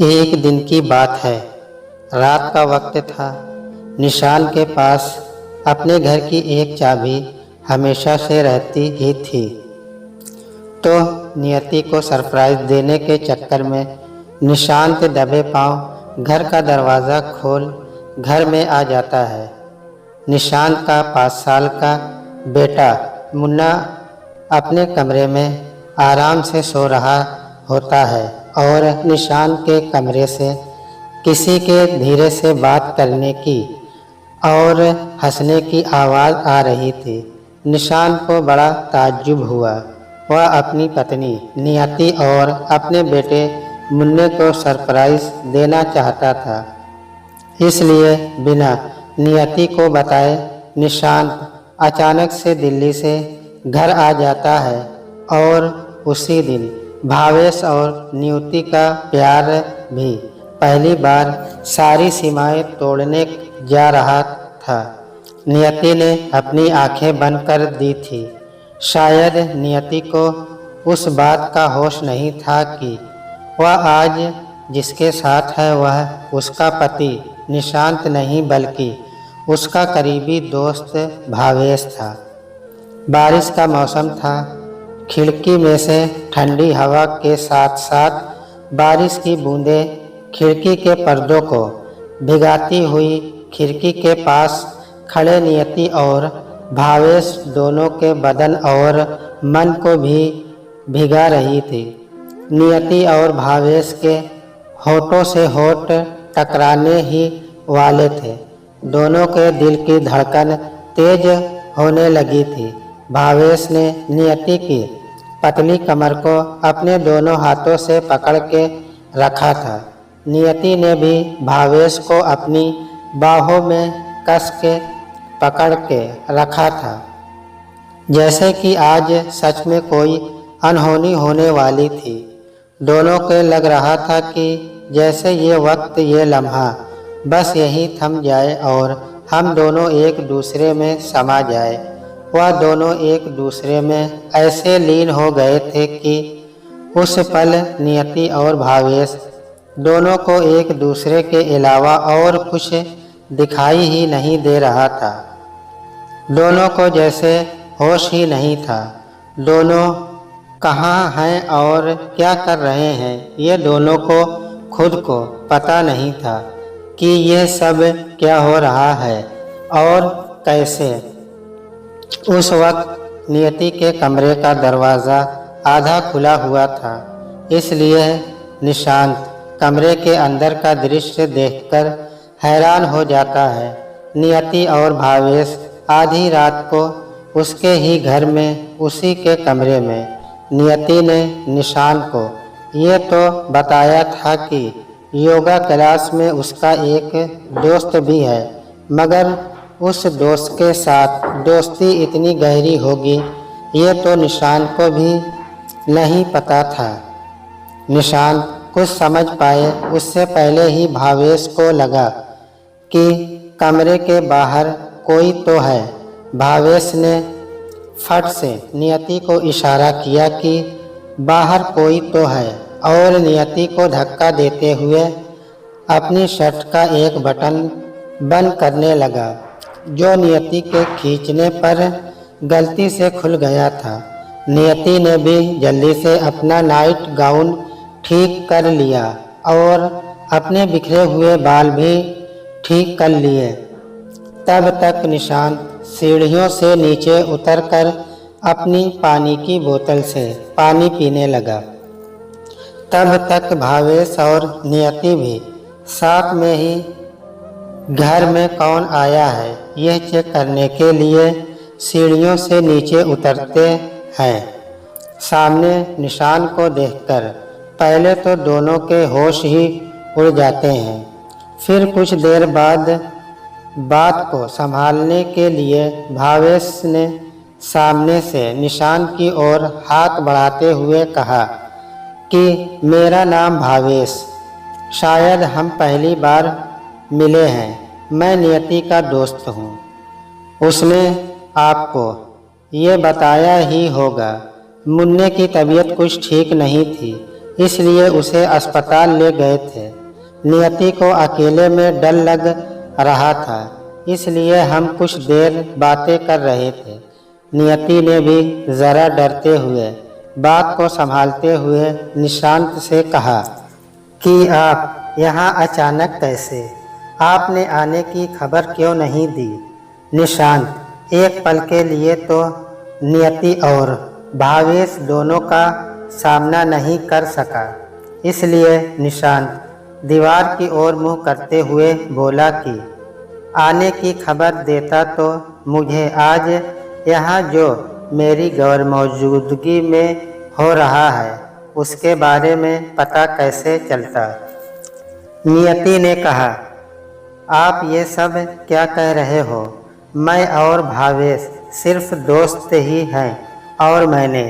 एक दिन की बात है। रात का वक्त था। निशान के पास अपने घर की एक चाबी हमेशा से रहती ही थी। तो नियति को सरप्राइज देने के चक्कर में निशांत दबे पांव घर का दरवाज़ा खोल घर में आ जाता है। निशांत का 5 साल का बेटा मुन्ना अपने कमरे में आराम से सो रहा होता है और निशांत के कमरे से किसी के धीरे से बात करने की और हंसने की आवाज़ आ रही थी। निशांत को बड़ा ताज्जुब हुआ। वह अपनी पत्नी नियति और अपने बेटे मुन्ने को सरप्राइज देना चाहता था। इसलिए बिना नियति को बताए निशांत अचानक से दिल्ली से घर आ जाता है और उसी दिन भावेश और नियति का प्यार भी पहली बार सारी सीमाएं तोड़ने जा रहा था। नियति ने अपनी आंखें बंद कर दी थी। शायद नियति को उस बात का होश नहीं था कि वह आज जिसके साथ है वह उसका पति निशांत नहीं बल्कि उसका करीबी दोस्त भावेश था। बारिश का मौसम था। खिड़की में से ठंडी हवा के साथ साथ बारिश की बूंदें खिड़की के पर्दों को भिगाती हुई खिड़की के पास खड़े नियति और भावेश दोनों के बदन और मन को भी भिगा रही थी। नियति और भावेश के होठों से होठ टकराने ही वाले थे। दोनों के दिल की धड़कन तेज होने लगी थी। भावेश ने नियति की पतली कमर को अपने दोनों हाथों से पकड़ के रखा था। नियति ने भी भावेश को अपनी बाहों में कस के पकड़ के रखा था, जैसे कि आज सच में कोई अनहोनी होने वाली थी। दोनों को लग रहा था कि जैसे ये वक्त, ये लम्हा बस यहीं थम जाए और हम दोनों एक दूसरे में समा जाए। वह दोनों एक दूसरे में ऐसे लीन हो गए थे कि उस पल नियति और भावेश दोनों को एक दूसरे के अलावा और कुछ दिखाई ही नहीं दे रहा था। दोनों को जैसे होश ही नहीं था। दोनों कहाँ हैं और क्या कर रहे हैं, ये दोनों को खुद को पता नहीं था कि ये सब क्या हो रहा है और कैसे। उस वक्त नियति के कमरे का दरवाज़ा आधा खुला हुआ था, इसलिए निशांत कमरे के अंदर का दृश्य देखकर हैरान हो जाता है। नियति और भावेश आधी रात को उसके ही घर में, उसी के कमरे में। नियति ने निशांत को ये तो बताया था कि योगा क्लास में उसका एक दोस्त भी है, मगर उस दोस्त के साथ दोस्ती इतनी गहरी होगी ये तो निशांत को भी नहीं पता था। निशांत कुछ समझ पाए उससे पहले ही भावेश को लगा कि कमरे के बाहर कोई तो है। भावेश ने फट से नियति को इशारा किया कि बाहर कोई तो है और नियति को धक्का देते हुए अपनी शर्ट का एक बटन बंद करने लगा, जो नियति के खींचने पर गलती से खुल गया था। नियति ने भी जल्दी से अपना नाइट गाउन ठीक कर लिया और अपने बिखरे हुए बाल भी ठीक कर लिए। तब तक निशांत सीढ़ियों से नीचे उतरकर अपनी पानी की बोतल से पानी पीने लगा। तब तक भावेश और नियति भी साथ में ही घर में कौन आया है यह चेक करने के लिए सीढ़ियों से नीचे उतरते हैं। सामने निशान को देखकर पहले तो दोनों के होश ही उड़ जाते हैं। फिर कुछ देर बाद बात को संभालने के लिए भावेश ने सामने से निशान की ओर हाथ बढ़ाते हुए कहा कि मेरा नाम भावेश, शायद हम पहली बार मिले हैं। मैं नियति का दोस्त हूँ। उसने आपको ये बताया ही होगा। मुन्ने की तबीयत कुछ ठीक नहीं थी, इसलिए उसे अस्पताल ले गए थे। नियति को अकेले में डर लग रहा था, इसलिए हम कुछ देर बातें कर रहे थे। नियति ने भी जरा डरते हुए बात को संभालते हुए निशांत से कहा कि आप यहाँ अचानक कैसे? आपने आने की खबर क्यों नहीं दी? निशांत एक पल के लिए तो नियति और भावेश दोनों का सामना नहीं कर सका, इसलिए निशांत दीवार की ओर मुंह करते हुए बोला कि आने की खबर देता तो मुझे आज यहाँ जो मेरी गैर मौजूदगी में हो रहा है उसके बारे में पता कैसे चलता। नियति ने कहा, आप ये सब क्या कह रहे हो? मैं और भावेश सिर्फ दोस्त ही हैं और मैंने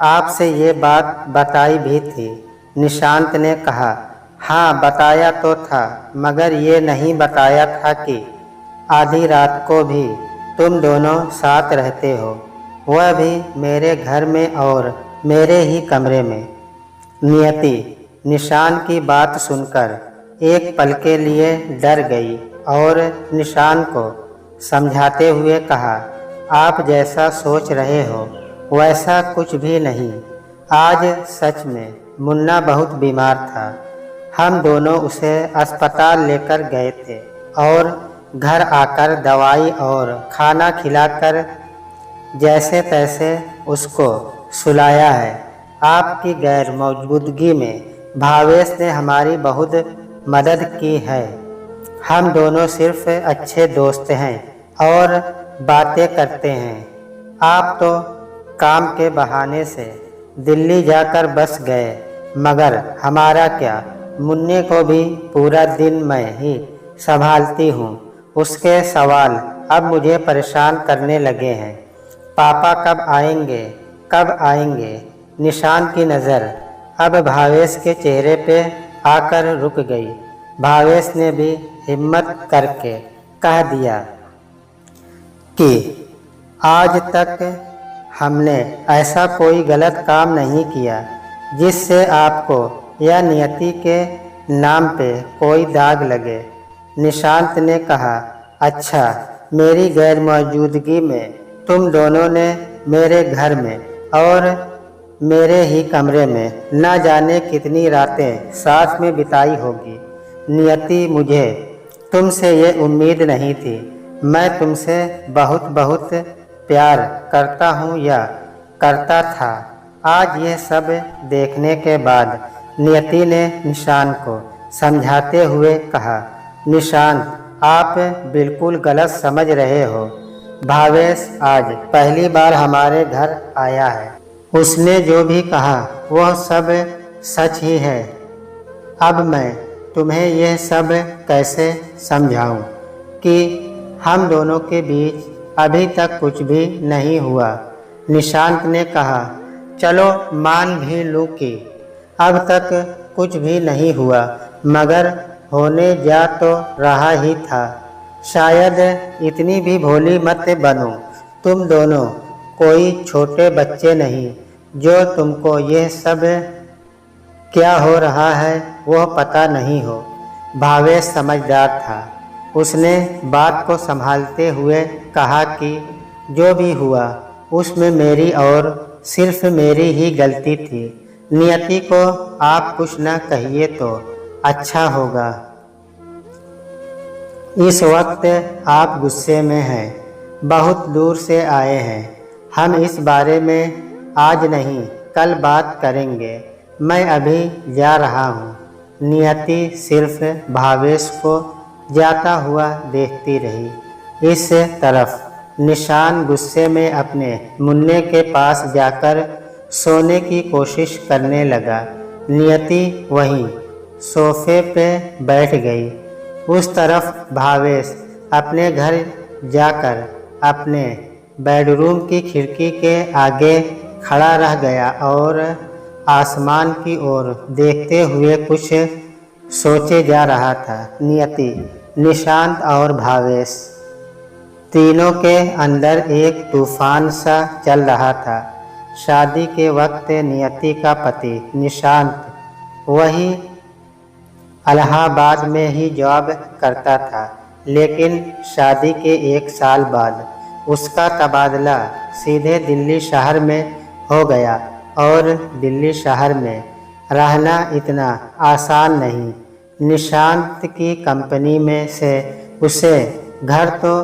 आपसे ये बात बताई भी थी। निशांत ने कहा, हाँ बताया तो था, मगर ये नहीं बताया था कि आधी रात को भी तुम दोनों साथ रहते हो, वह भी मेरे घर में और मेरे ही कमरे में। नियति निशान की बात सुनकर एक पल के लिए डर गई और निशान को समझाते हुए कहा, आप जैसा सोच रहे हो वैसा कुछ भी नहीं। आज सच में मुन्ना बहुत बीमार था। हम दोनों उसे अस्पताल लेकर गए थे और घर आकर दवाई और खाना खिलाकर जैसे तैसे उसको सुलाया है। आपकी गैर मौजूदगी में भावेश ने हमारी बहुत मदद की है। हम दोनों सिर्फ अच्छे दोस्त हैं और बातें करते हैं। आप तो काम के बहाने से दिल्ली जाकर बस गए, मगर हमारा क्या, मुन्ने को भी पूरा दिन मैं ही संभालती हूँ। उसके सवाल अब मुझे परेशान करने लगे हैं। पापा कब आएंगे, कब आएंगे? निशान की नज़र अब भावेश के चेहरे पे आकर रुक गई। भावेश ने भी हिम्मत करके कह दिया कि आज तक हमने ऐसा कोई गलत काम नहीं किया जिससे आपको या नियति के नाम पे कोई दाग लगे। निशांत ने कहा, अच्छा, मेरी गैर मौजूदगी में तुम दोनों ने मेरे घर में और मेरे ही कमरे में न जाने कितनी रातें साथ में बिताई होगी। नियति, मुझे तुमसे ये उम्मीद नहीं थी। मैं तुमसे बहुत बहुत प्यार करता हूँ या करता था। आज ये सब देखने के बाद नियति ने निशान को समझाते हुए कहा, निशांत, आप बिल्कुल गलत समझ रहे हो। भावेश आज पहली बार हमारे घर आया है। उसने जो भी कहा वह सब सच ही है। अब मैं तुम्हें यह सब कैसे समझाऊं कि हम दोनों के बीच अभी तक कुछ भी नहीं हुआ। निशांत ने कहा, चलो मान भी लूँ कि अब तक कुछ भी नहीं हुआ, मगर होने जा तो रहा ही था। शायद इतनी भी भोली मत बनो। तुम दोनों कोई छोटे बच्चे नहीं जो तुमको यह सब क्या हो रहा है वह पता नहीं हो। भावेश समझदार था। उसने बात को संभालते हुए कहा कि जो भी हुआ उसमें मेरी और सिर्फ मेरी ही गलती थी। नियति को आप कुछ न कहिए तो अच्छा होगा। इस वक्त आप गुस्से में हैं, बहुत दूर से आए हैं। हम इस बारे में आज नहीं कल बात करेंगे। मैं अभी जा रहा हूँ। नियति सिर्फ भावेश को जाता हुआ देखती रही। इस तरफ निशान गुस्से में अपने मुन्ने के पास जाकर सोने की कोशिश करने लगा। नियति वहीं सोफे पे बैठ गई। उस तरफ भावेश अपने घर जाकर अपने बेडरूम की खिड़की के आगे खड़ा रह गया और आसमान की ओर देखते हुए कुछ सोचे जा रहा था। नियति, निशांत और भावेश तीनों के अंदर एक तूफान सा चल रहा था। शादी के वक्त नियति का पति निशांत वही इलाहाबाद में ही जॉब करता था, लेकिन शादी के 1 साल बाद उसका तबादला सीधे दिल्ली शहर में हो गया और दिल्ली शहर में रहना इतना आसान नहीं। निशांत की कंपनी में से उसे घर तो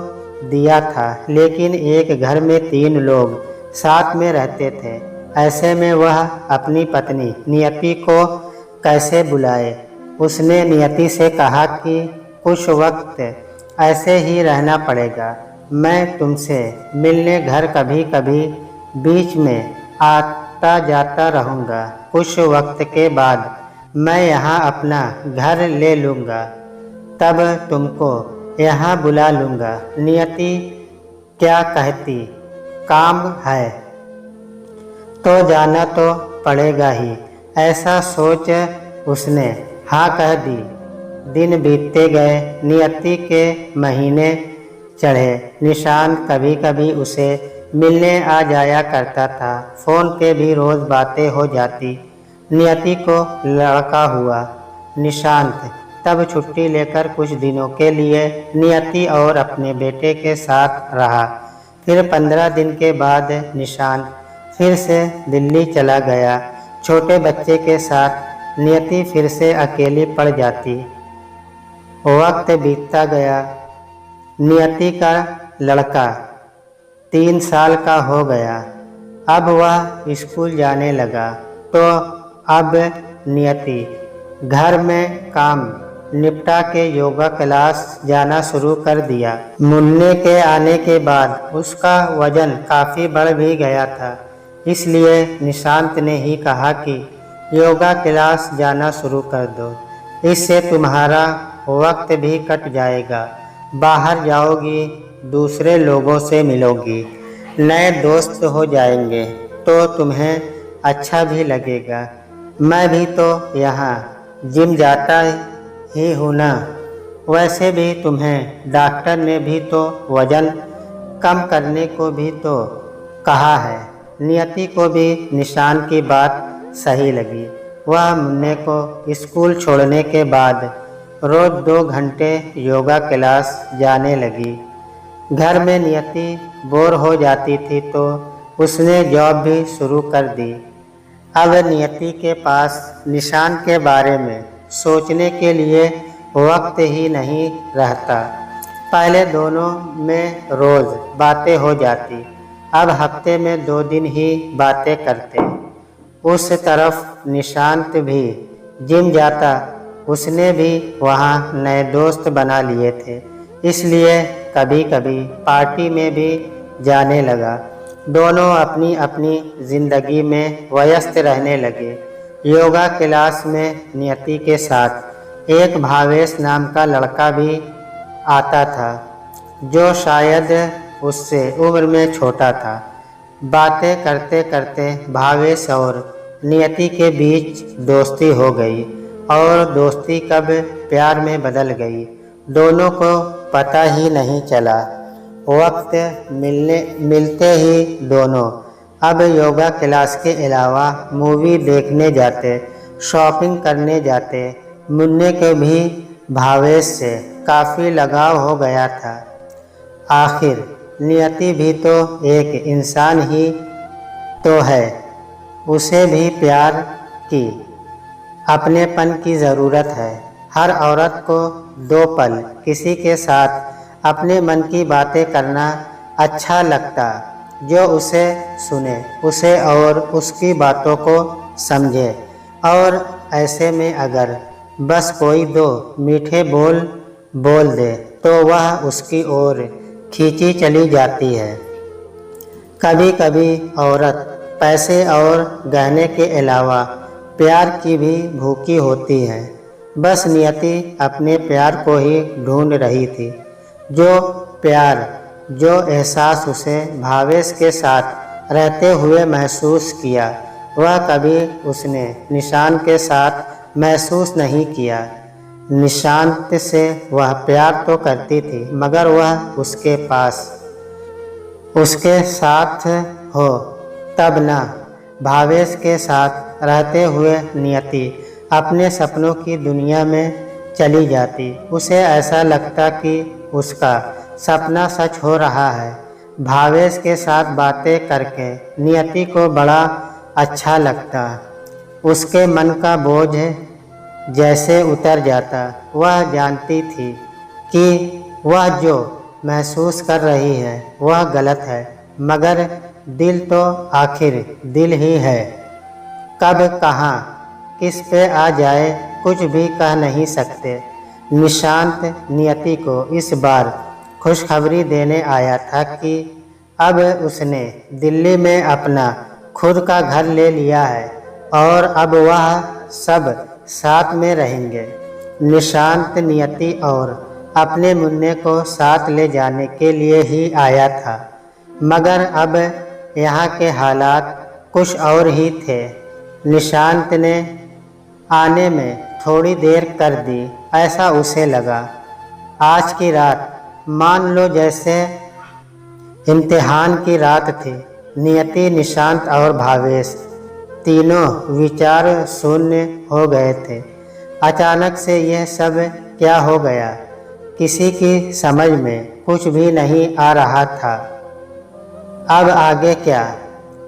दिया था, लेकिन एक घर में 3 लोग साथ में रहते थे। ऐसे में वह अपनी पत्नी नियति को कैसे बुलाए। उसने नियति से कहा कि कुछ वक्त ऐसे ही रहना पड़ेगा, मैं तुमसे मिलने घर कभी कभी बीच में आता जाता रहूँगा। कुछ वक्त के बाद मैं यहाँ अपना घर ले लूँगा, तब तुमको यहाँ बुला लूँगा। नियति क्या कहती, काम है तो जाना तो पड़ेगा ही। ऐसा सोच उसने हाँ कह दी। दिन बीतते गए, नियति के महीने चढ़े। निशांत कभी कभी उसे मिलने आ जाया करता था। फ़ोन पे भी रोज़ बातें हो जाती। नियति को लड़का हुआ। निशांत तब छुट्टी लेकर कुछ दिनों के लिए नियति और अपने बेटे के साथ रहा। फिर 15 दिन के बाद निशांत फिर से दिल्ली चला गया। छोटे बच्चे के साथ नियति फिर से अकेली पड़ जाती। वक्त बीतता गया। नियति का लड़का 3 साल का हो गया। अब वह स्कूल जाने लगा, तो अब नियति घर में काम निपटा के योगा क्लास जाना शुरू कर दिया। मुन्ने के आने के बाद उसका वजन काफ़ी बढ़ भी गया था, इसलिए निशांत ने ही कहा कि योगा क्लास जाना शुरू कर दो, इससे तुम्हारा वक्त भी कट जाएगा। बाहर जाओगी, दूसरे लोगों से मिलोगी, नए दोस्त हो जाएंगे तो तुम्हें अच्छा भी लगेगा। मैं भी तो यहाँ जिम जाता ही हूँ ना। वैसे भी तुम्हें डॉक्टर ने भी तो वज़न कम करने को भी तो कहा है। नियति को भी निशान की बात सही लगी। वह मुन्ने को स्कूल छोड़ने के बाद रोज़ 2 घंटे योगा क्लास जाने लगी। घर में नियति बोर हो जाती थी तो उसने जॉब भी शुरू कर दी। अब नियति के पास निशान के बारे में सोचने के लिए वक्त ही नहीं रहता। पहले दोनों में रोज़ बातें हो जाती, अब हफ्ते में 2 दिन ही बातें करते। उस तरफ निशांत भी जिम जाता, उसने भी वहाँ नए दोस्त बना लिए थे, इसलिए कभी कभी पार्टी में भी जाने लगा। दोनों अपनी अपनी ज़िंदगी में व्यस्त रहने लगे। योगा क्लास में नियति के साथ एक भावेश नाम का लड़का भी आता था, जो शायद उससे उम्र में छोटा था। बातें करते करते भावेश और नियति के बीच दोस्ती हो गई और दोस्ती कब प्यार में बदल गई, दोनों को पता ही नहीं चला। वक्त मिलते ही दोनों अब योगा क्लास के अलावा मूवी देखने जाते, शॉपिंग करने जाते। मुन्ने के भी भावेश से काफ़ी लगाव हो गया था। आखिर नियति भी तो एक इंसान ही तो है, उसे भी प्यार की, अपनेपन की ज़रूरत है। हर औरत को 2 पल किसी के साथ अपने मन की बातें करना अच्छा लगता, जो उसे सुने, उसे और उसकी बातों को समझे। और ऐसे में अगर बस कोई 2 मीठे बोल बोल दे तो वह उसकी ओर खींची चली जाती है। कभी कभी औरत पैसे और गहने के अलावा प्यार की भी भूखी होती है। बस नियति अपने प्यार को ही ढूंढ रही थी। जो प्यार, जो एहसास उसे भावेश के साथ रहते हुए महसूस किया, वह कभी उसने निशान के साथ महसूस नहीं किया। निशांत से वह प्यार तो करती थी, मगर वह उसके साथ हो तब ना। भावेश के साथ रहते हुए नियति अपने सपनों की दुनिया में चली जाती। उसे ऐसा लगता कि उसका सपना सच हो रहा है। भावेश के साथ बातें करके नियति को बड़ा अच्छा लगता। उसके मन का बोझ जैसे उतर जाता। वह जानती थी कि वह जो महसूस कर रही है वह गलत है, मगर दिल तो आखिर दिल ही है। कब कहाँ किस पे आ जाए कुछ भी कह नहीं सकते। निशांत नियति को इस बार खुशखबरी देने आया था कि अब उसने दिल्ली में अपना खुद का घर ले लिया है और अब वह सब साथ में रहेंगे। निशांत नियति और अपने मुन्ने को साथ ले जाने के लिए ही आया था, मगर अब यहाँ के हालात कुछ और ही थे। निशांत ने आने में थोड़ी देर कर दी, ऐसा उसे लगा। आज की रात मान लो जैसे इम्तिहान की रात थी। नियति, निशांत और भावेश तीनों विचार शून्य हो गए थे। अचानक से यह सब क्या हो गया, किसी की समझ में कुछ भी नहीं आ रहा था। अब आगे क्या,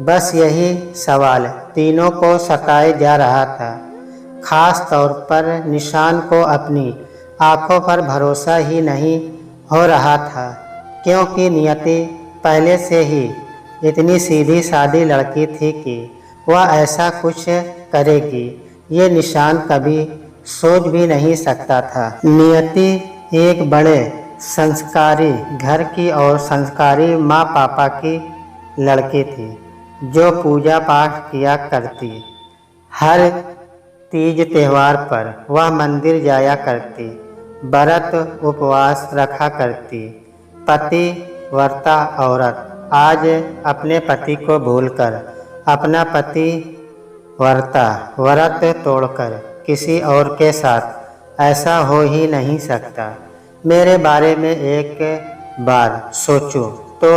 बस यही सवाल तीनों को सताए जा रहा था। खास तौर पर निशान को अपनी आंखों पर भरोसा ही नहीं हो रहा था, क्योंकि नियति पहले से ही इतनी सीधी सादी लड़की थी कि वह ऐसा कुछ करेगी ये निशान कभी सोच भी नहीं सकता था। नियति एक बड़े संस्कारी घर की और संस्कारी माँ पापा की लड़की थी, जो पूजा पाठ किया करती। हर तीज त्योहार पर वह मंदिर जाया करती, व्रत उपवास रखा करती। पतिव्रता औरत आज अपने पति को भूलकर, अपना पति व्रत तोड़कर किसी और के साथ ऐसा हो ही नहीं सकता। मेरे बारे में एक बार सोचूं तो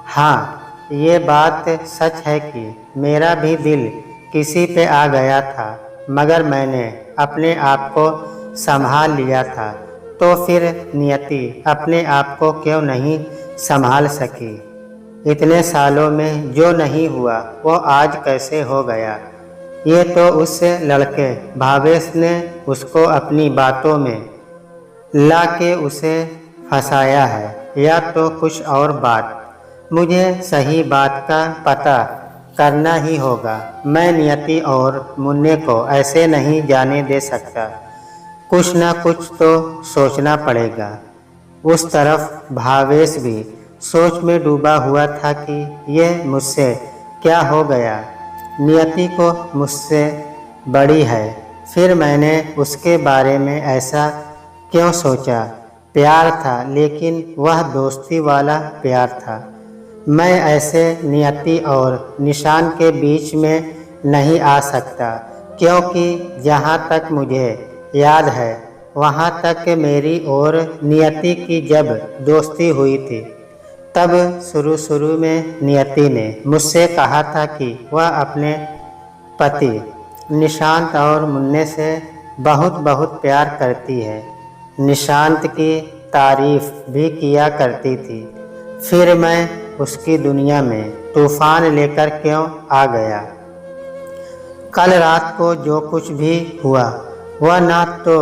हाँ, ये बात सच है कि मेरा भी दिल किसी पे आ गया था, मगर मैंने अपने आप को संभाल लिया था। तो फिर नियति अपने आप को क्यों नहीं संभाल सकी? इतने सालों में जो नहीं हुआ वो आज कैसे हो गया? ये तो उस लड़के भावेश ने उसको अपनी बातों में ला के उसे फंसाया है, या तो कुछ और बात। मुझे सही बात का पता करना ही होगा। मैं नियति और मुन्ने को ऐसे नहीं जाने दे सकता। कुछ ना कुछ तो सोचना पड़ेगा। उस तरफ भावेश भी सोच में डूबा हुआ था कि यह मुझसे क्या हो गया। नियति को मुझसे बड़ी है, फिर मैंने उसके बारे में ऐसा क्यों सोचा? प्यार था, लेकिन वह दोस्ती वाला प्यार था। मैं ऐसे नियति और निशान के बीच में नहीं आ सकता, क्योंकि जहाँ तक मुझे याद है वहाँ तक मेरी और नियति की जब दोस्ती हुई थी, तब शुरू में नियति ने मुझसे कहा था कि वह अपने पति निशांत और मुन्ने से बहुत प्यार करती है। निशांत की तारीफ भी किया करती थी। फिर मैं उसकी दुनिया में तूफान लेकर क्यों आ गया? कल रात को जो कुछ भी हुआ वह ना तो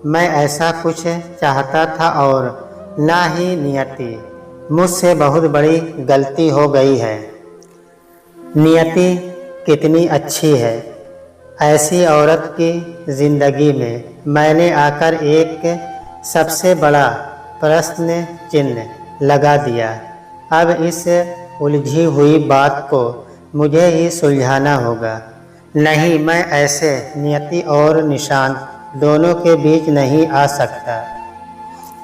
मैं ऐसा कुछ चाहता था और ना ही नियति। मुझसे बहुत बड़ी गलती हो गई है। नियति कितनी अच्छी है। ऐसी औरत की ज़िंदगी में मैंने आकर एक सबसे बड़ा प्रश्न चिन्ह लगा दिया। अब इस उलझी हुई बात को मुझे ही सुलझाना होगा। नहीं, मैं ऐसे नियति और निशान दोनों के बीच नहीं आ सकता।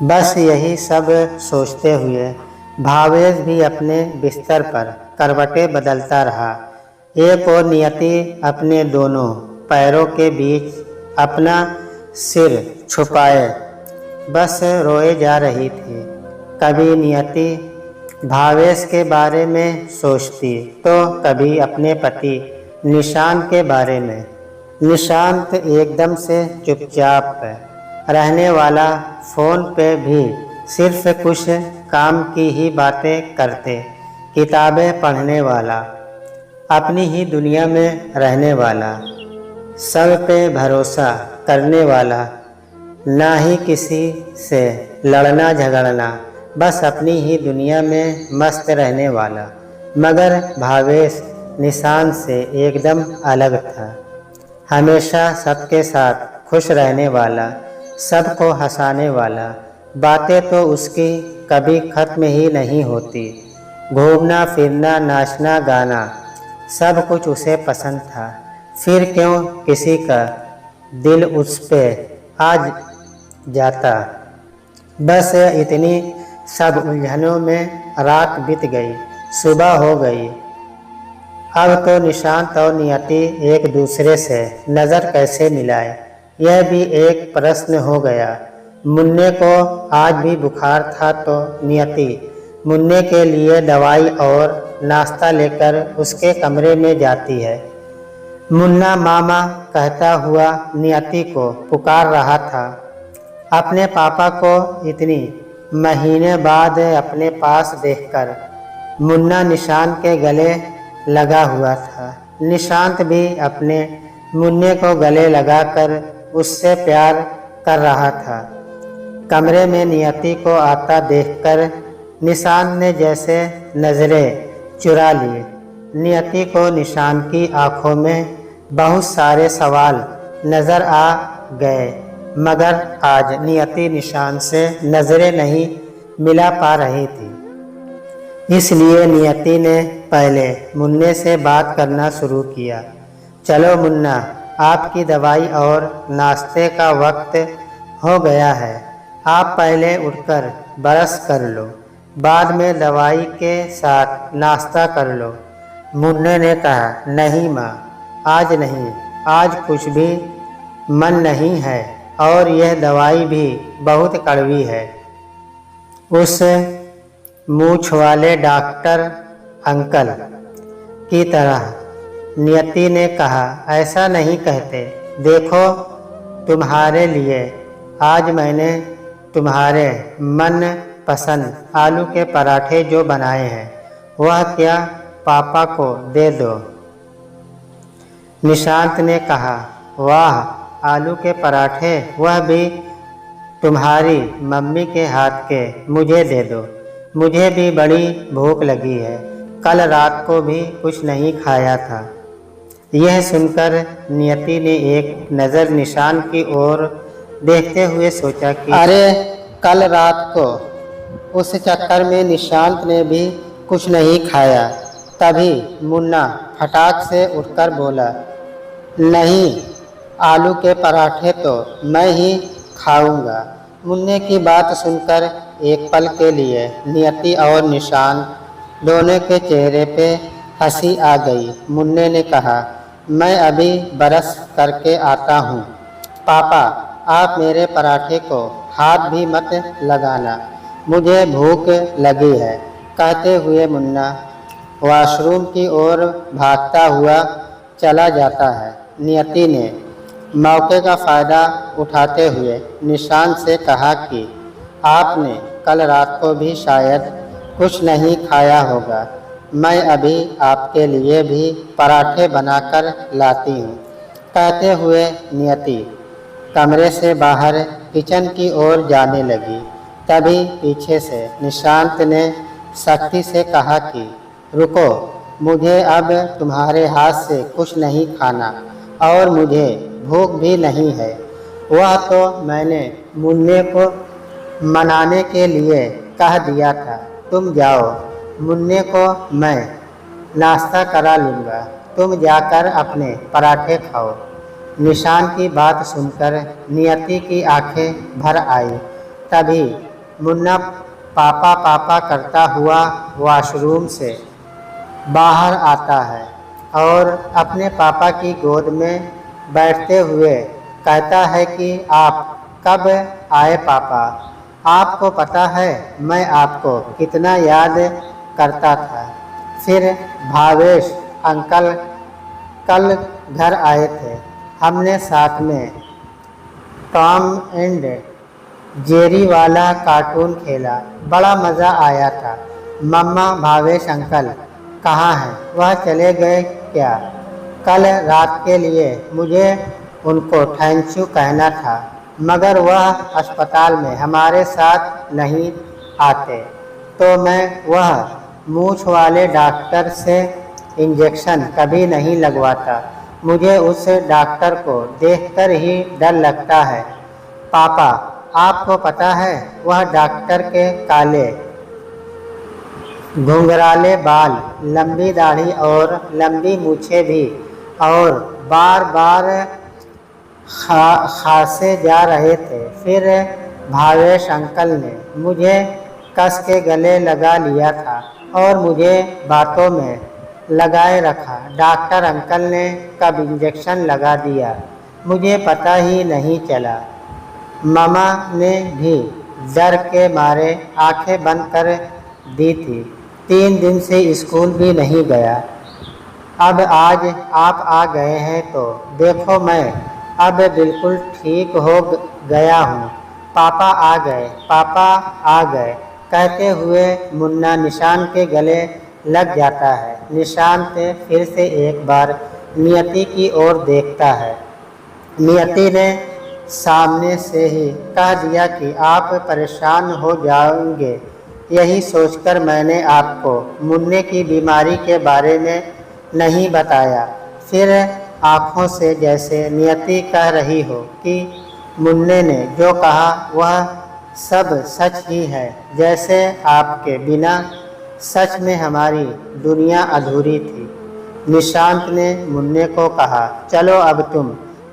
बस यही सब सोचते हुए भावेश भी अपने बिस्तर पर करवटें बदलता रहा। एक और नियति अपने दोनों पैरों के बीच अपना सिर छुपाए बस रोए जा रही थी। कभी नियति भावेश के बारे में सोचती तो कभी अपने पति निशान के बारे में। निशांत एकदम से चुपचाप रहने वाला, फ़ोन पे भी सिर्फ कुछ काम की ही बातें करते, किताबें पढ़ने वाला, अपनी ही दुनिया में रहने वाला, सब पे भरोसा करने वाला, ना ही किसी से लड़ना झगड़ना, बस अपनी ही दुनिया में मस्त रहने वाला। मगर भावेश निशांत से एकदम अलग था। हमेशा सबके साथ खुश रहने वाला, सबको हंसाने वाला, बातें तो उसकी कभी ख़त्म ही नहीं होती। घूमना फिरना, नाचना गाना, सब कुछ उसे पसंद था। फिर क्यों किसी का दिल उस पे आ जाता। बस इतनी सब उलझनों में रात बीत गई, सुबह हो गई। अब तो निशांत और नियति एक दूसरे से नज़र कैसे मिलाए, यह भी एक प्रश्न हो गया। मुन्ने को आज भी बुखार था तो नियति मुन्ने के लिए दवाई और नाश्ता लेकर उसके कमरे में जाती है। मुन्ना मामा कहता हुआ नियति को पुकार रहा था। अपने पापा को इतनी महीने बाद अपने पास देखकर मुन्ना निशांत के गले लगा हुआ था। निशांत भी अपने मुन्ने को गले लगाकर उससे प्यार कर रहा था। कमरे में नियति को आता देखकर निशांत ने जैसे नज़रें चुरा ली। नियति को निशांत की आंखों में बहुत सारे सवाल नज़र आ गए, मगर आज नियति निशांत से नज़रें नहीं मिला पा रही थी। इसलिए नियति ने पहले मुन्ने से बात करना शुरू किया। चलो मुन्ना, आपकी दवाई और नाश्ते का वक्त हो गया है। आप पहले उठकर ब्रश कर लो, बाद में दवाई के साथ नाश्ता कर लो। मुन्ने ने कहा, नहीं माँ, आज नहीं, आज कुछ भी मन नहीं है और यह दवाई भी बहुत कड़वी है। उस मूछ वाले डॉक्टर अंकल की तरह नियति ने कहा, ऐसा नहीं कहते। देखो, तुम्हारे लिए आज मैंने तुम्हारे मन पसंद आलू के पराठे जो बनाए हैं, वह क्या पापा को दे दो। निशांत ने कहा, वाह, आलू के पराठे, वह भी तुम्हारी मम्मी के हाथ के, मुझे दे दो। मुझे भी बड़ी भूख लगी है, कल रात को भी कुछ नहीं खाया था। यह सुनकर नियति ने एक नज़र निशांत की ओर देखते हुए सोचा कि अरे, कल रात को उस चक्कर में निशांत ने भी कुछ नहीं खाया। तभी मुन्ना फटाक से उठकर बोला, नहीं, आलू के पराठे तो मैं ही खाऊंगा। मुन्ने की बात सुनकर एक पल के लिए नियति और निशांत दोनों के चेहरे पे हंसी आ गई। मुन्ने ने कहा, मैं अभी ब्रश करके आता हूँ। पापा, आप मेरे पराठे को हाथ भी मत लगाना, मुझे भूख लगी है। कहते हुए मुन्ना वॉशरूम की ओर भागता हुआ चला जाता है। नियति ने मौके का फ़ायदा उठाते हुए निशांत से कहा कि आपने कल रात को भी शायद कुछ नहीं खाया होगा। मैं अभी आपके लिए भी पराठे बनाकर लाती हूँ। कहते हुए नियति कमरे से बाहर किचन की ओर जाने लगी। तभी पीछे से निशांत ने सख्ती से कहा कि रुको, मुझे अब तुम्हारे हाथ से कुछ नहीं खाना और मुझे भूख भी नहीं है। वह तो मैंने मुन्ने को मनाने के लिए कह दिया था। तुम जाओ, मुन्ने को मैं नाश्ता करा लूँगा, तुम जाकर अपने पराठे खाओ। निशांत की बात सुनकर नियति की आंखें भर आई। तभी मुन्ना पापा पापा करता हुआ वॉशरूम से बाहर आता है और अपने पापा की गोद में बैठते हुए कहता है कि आप कब आए पापा? आपको पता है मैं आपको कितना याद करता था। फिर भावेश अंकल कल घर आए थे, हमने साथ में टॉम एंड जेरी वाला कार्टून खेला, बड़ा मज़ा आया था। मम्मा, भावेश अंकल कहाँ हैं? वह चले गए क्या? कल रात के लिए मुझे उनको थैंक यू कहना था, मगर वह अस्पताल में हमारे साथ नहीं आते तो मैं वह मूंछ वाले डॉक्टर से इंजेक्शन कभी नहीं लगवाता। मुझे उस डॉक्टर को देखकर ही डर लगता है। पापा, आपको पता है वह डॉक्टर के काले घुंघराले बाल, लंबी दाढ़ी और लंबी मूछें भी, और बार बार खांसे जा रहे थे। फिर भावेश अंकल ने मुझे कस के गले लगा लिया था और मुझे बातों में लगाए रखा। डॉक्टर अंकल ने कब इंजेक्शन लगा दिया मुझे पता ही नहीं चला। मामा ने भी डर के मारे आंखें बंद कर दी थी। 3 दिन से स्कूल भी नहीं गया। अब आज आप आ गए हैं तो देखो, मैं अब बिल्कुल ठीक हो गया हूँ। पापा आ गए, पापा आ गए कहते हुए मुन्ना निशान के गले लग जाता है। निशांत फिर से एक बार नियति की ओर देखता है। नियति ने सामने से ही कह दिया कि आप परेशान हो जाएंगे, यही सोचकर मैंने आपको मुन्ने की बीमारी के बारे में नहीं बताया। फिर आँखों से जैसे नियति कह रही हो कि मुन्ने ने जो कहा वह सब सच ही है, जैसे आपके बिना सच में हमारी दुनिया अधूरी थी। निशांत ने मुन्ने को कहा, चलो अब तुम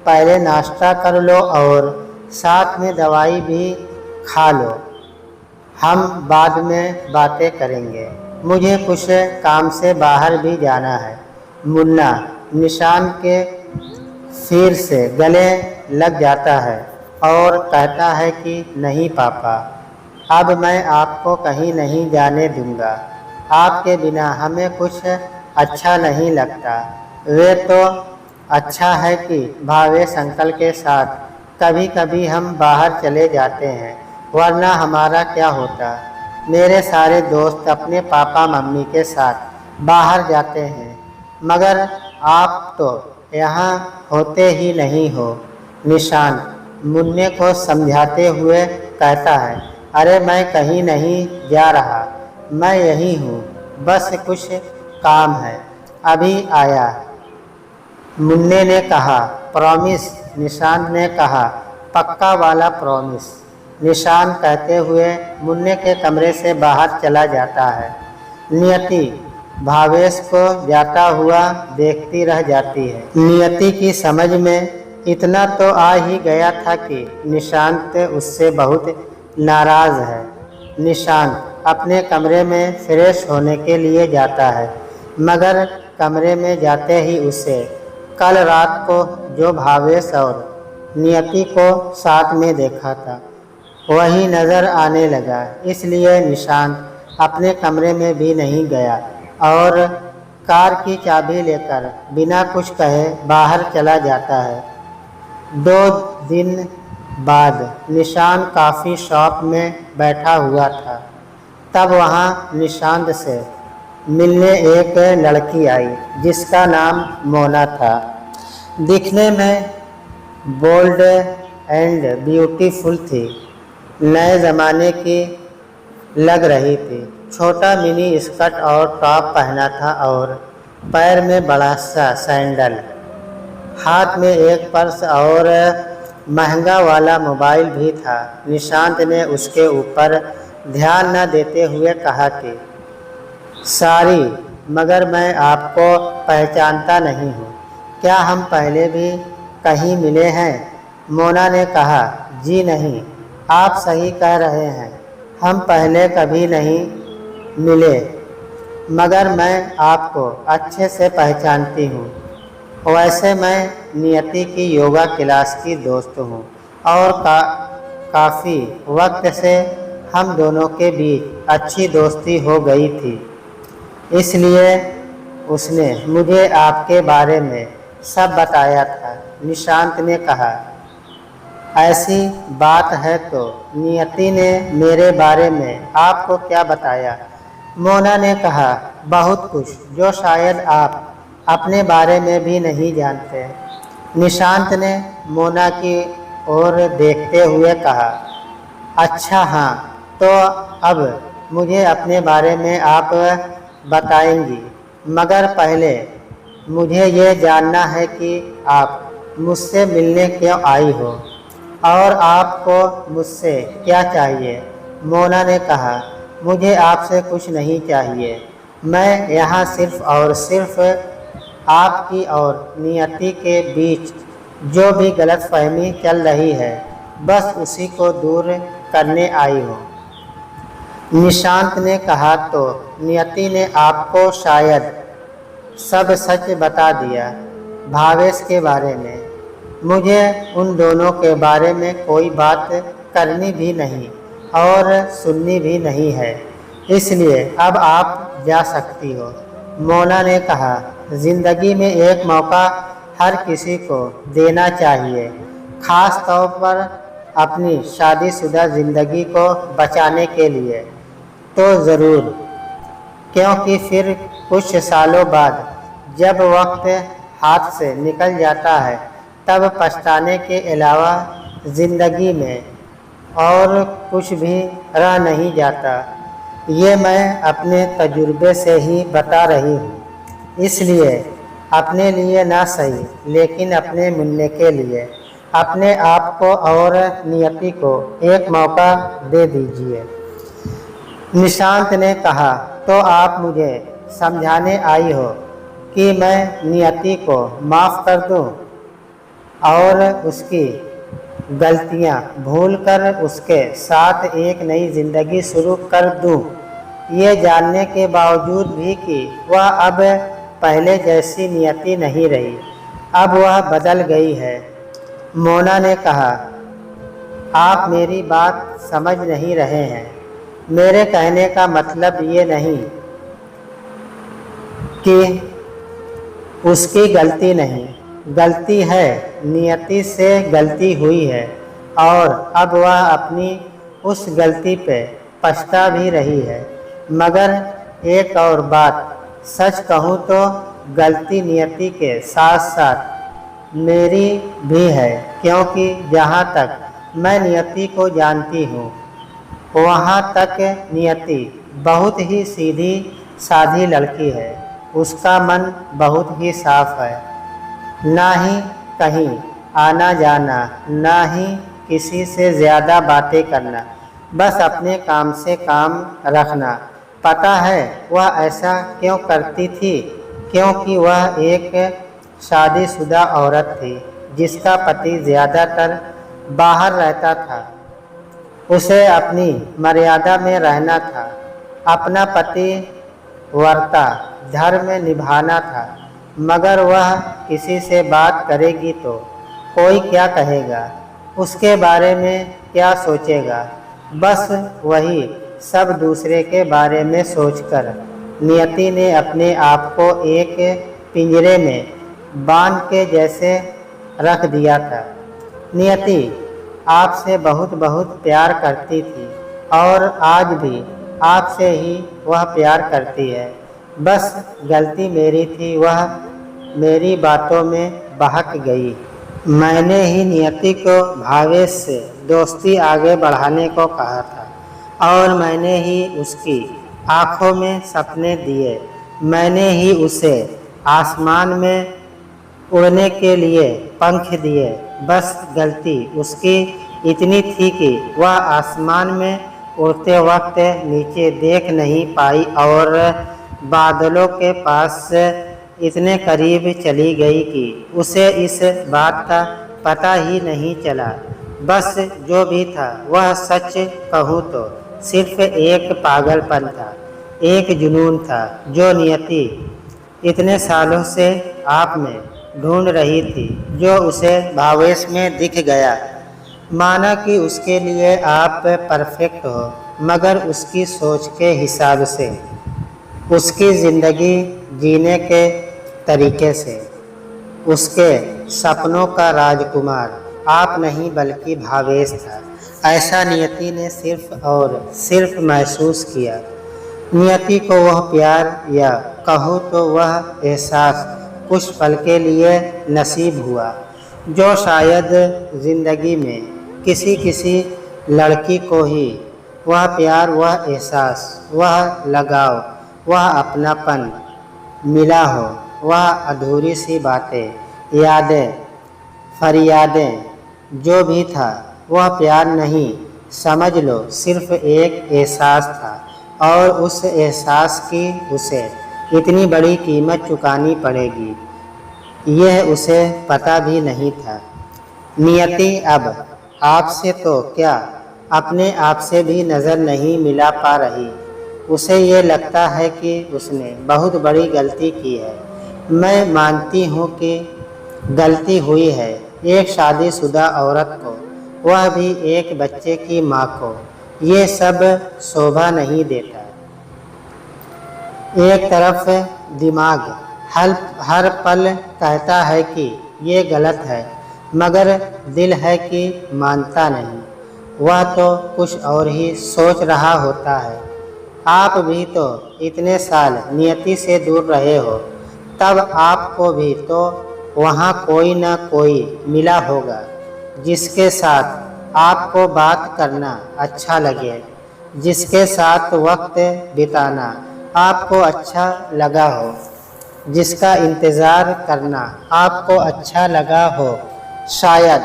पहले नाश्ता कर लो और साथ में दवाई भी खा लो, हम बाद में बातें करेंगे। मुझे कुछ काम से बाहर भी जाना है। मुन्ना निशान के सिर से गले लग जाता है और कहता है कि नहीं पापा, अब मैं आपको कहीं नहीं जाने दूंगा। आपके बिना हमें कुछ अच्छा नहीं लगता। वे तो अच्छा है कि भावेश अंकल के साथ कभी कभी हम बाहर चले जाते हैं, वरना हमारा क्या होता। मेरे सारे दोस्त अपने पापा मम्मी के साथ बाहर जाते हैं, मगर आप तो यहाँ होते ही नहीं हो। निशान मुन्ने को समझाते हुए कहता है, अरे मैं कहीं नहीं जा रहा, मैं यही हूँ, बस कुछ काम है, अभी आया। मुन्ने ने कहा, प्रॉमिस? निशान ने कहा, पक्का वाला प्रॉमिस। निशान कहते हुए मुन्ने के कमरे से बाहर चला जाता है। नियति भावेश को जाता हुआ देखती रह जाती है। नियति की समझ में इतना तो आ ही गया था कि निशांत उससे बहुत नाराज़ है। निशांत अपने कमरे में फ्रेश होने के लिए जाता है, मगर कमरे में जाते ही उसे कल रात को जो भावेश और नियति को साथ में देखा था वही नज़र आने लगा। इसलिए निशांत अपने कमरे में भी नहीं गया और कार की चाबी लेकर बिना कुछ कहे बाहर चला जाता है। 2 दिन बाद निशान कॉफ़ी शॉप में बैठा हुआ था। तब वहाँ निशांत से मिलने एक लड़की आई जिसका नाम मोना था। दिखने में बोल्ड एंड ब्यूटीफुल थी, नए ज़माने की लग रही थी। छोटा मिनी स्कर्ट और टॉप पहना था और पैर में बड़ा सा सैंडल। हाथ में एक पर्स और महंगा वाला मोबाइल भी था। निशांत ने उसके ऊपर ध्यान न देते हुए कहा कि सॉरी, मगर मैं आपको पहचानता नहीं हूँ, क्या हम पहले भी कहीं मिले हैं? मोना ने कहा, जी नहीं, आप सही कह रहे हैं, हम पहले कभी नहीं मिले, मगर मैं आपको अच्छे से पहचानती हूँ। वैसे मैं नियति की योगा क्लास की दोस्त हूँ और काफ़ी वक्त से हम दोनों के बीच अच्छी दोस्ती हो गई थी, इसलिए उसने मुझे आपके बारे में सब बताया था। निशांत ने कहा। ऐसी बात है तो नियति ने मेरे बारे में आपको क्या बताया? मोना ने कहा, बहुत कुछ, जो शायद आप अपने बारे में भी नहीं जानते। निशांत ने मोना की ओर देखते हुए कहा, अच्छा हाँ, तो अब मुझे अपने बारे में आप बताएंगी, मगर पहले मुझे ये जानना है कि आप मुझसे मिलने क्यों आई हो और आपको मुझसे क्या चाहिए? मोना ने कहा, मुझे आपसे कुछ नहीं चाहिए। मैं यहाँ सिर्फ और सिर्फ आपकी और नियति के बीच जो भी गलतफहमी चल रही है, बस उसी को दूर करने आई हूँ। निशांत ने कहा, तो नियति ने आपको शायद सब सच बता दिया भावेश के बारे में। मुझे उन दोनों के बारे में कोई बात करनी भी नहीं और सुननी भी नहीं है, इसलिए अब आप जा सकती हो। मोना ने कहा, जिंदगी में एक मौका हर किसी को देना चाहिए, खास तौर पर अपनी शादीशुदा ज़िंदगी को बचाने के लिए तो ज़रूर, क्योंकि फिर कुछ सालों बाद जब वक्त हाथ से निकल जाता है तब पछताने के अलावा ज़िंदगी में और कुछ भी रह नहीं जाता। ये मैं अपने तजुर्बे से ही बता रही हूँ, इसलिए अपने लिए ना सही लेकिन अपने मिलने के लिए अपने आप को और नियति को एक मौका दे दीजिए। निशांत ने कहा, तो आप मुझे समझाने आई हो कि मैं नियति को माफ़ कर दूं और उसकी गलतियां भूलकर उसके साथ एक नई ज़िंदगी शुरू कर दूं, ये जानने के बावजूद भी कि वह अब पहले जैसी नियति नहीं रही, अब वह बदल गई है। मोना ने कहा, आप मेरी बात समझ नहीं रहे हैं। मेरे कहने का मतलब ये नहीं कि उसकी गलती नहीं, गलती है, नियति से गलती हुई है और अब वह अपनी उस गलती पे पछता भी रही है। मगर एक और बात सच कहूँ तो गलती नियति के साथ साथ मेरी भी है, क्योंकि जहाँ तक मैं नियति को जानती हूँ वहाँ तक नियति बहुत ही सीधी साधी लड़की है। उसका मन बहुत ही साफ है, ना ही कहीं आना जाना, ना ही किसी से ज़्यादा बातें करना, बस अपने काम से काम रखना। पता है वह ऐसा क्यों करती थी? क्योंकि वह एक शादीशुदा औरत थी जिसका पति ज़्यादातर बाहर रहता था। उसे अपनी मर्यादा में रहना था, अपना पति वर्ता धर्म निभाना था। मगर वह किसी से बात करेगी तो कोई क्या कहेगा, उसके बारे में क्या सोचेगा, बस वही सब दूसरे के बारे में सोचकर नियति ने अपने आप को एक पिंजरे में बांध के जैसे रख दिया था। नियति आपसे बहुत बहुत प्यार करती थी और आज भी आपसे ही वह प्यार करती है। बस गलती मेरी थी, वह मेरी बातों में बहक गई। मैंने ही नियति को भावेश से दोस्ती आगे बढ़ाने को कहा था और मैंने ही उसकी आँखों में सपने दिए। मैंने ही उसे आसमान में उड़ने के लिए पंख दिए। बस गलती उसकी इतनी थी कि वह आसमान में उड़ते वक्त नीचे देख नहीं पाई और बादलों के पास इतने करीब चली गई कि उसे इस बात का पता ही नहीं चला। बस जो भी था वह सच कहूँ तो सिर्फ एक पागलपन था, एक जुनून था जो नियति इतने सालों से आप में ढूंढ रही थी, जो उसे भावेश में दिख गया। माना कि उसके लिए आप परफेक्ट हो, मगर उसकी सोच के हिसाब से, उसकी ज़िंदगी जीने के तरीके से, उसके सपनों का राजकुमार आप नहीं बल्कि भावेश था। ऐसा नियति ने सिर्फ और सिर्फ महसूस किया। नियति को वह प्यार या कहूँ तो वह एहसास कुछ पल के लिए नसीब हुआ जो शायद ज़िंदगी में किसी किसी लड़की को ही वह प्यार, वह एहसास, वह लगाव, वह अपनापन मिला हो। वह अधूरी सी बातें, यादें, फरियादें, जो भी था वह प्यार नहीं, समझ लो सिर्फ एक एहसास था। और उस एहसास की उसे इतनी बड़ी कीमत चुकानी पड़ेगी, यह उसे पता भी नहीं था। नियति अब आपसे तो क्या, अपने आप से भी नज़र नहीं मिला पा रही। उसे ये लगता है कि उसने बहुत बड़ी गलती की है। मैं मानती हूँ कि गलती हुई है। एक शादीशुदा औरत को, वह भी एक बच्चे की माँ को, ये सब शोभा नहीं देता। एक तरफ दिमाग हर पल कहता है कि ये गलत है, मगर दिल है कि मानता नहीं। वह तो कुछ और ही सोच रहा होता है। आप भी तो इतने साल नियति से दूर रहे हो, तब आपको भी तो वहाँ कोई न कोई मिला होगा जिसके साथ आपको बात करना अच्छा लगे, जिसके साथ वक्त बिताना आपको अच्छा लगा हो, जिसका इंतज़ार करना आपको अच्छा लगा हो। शायद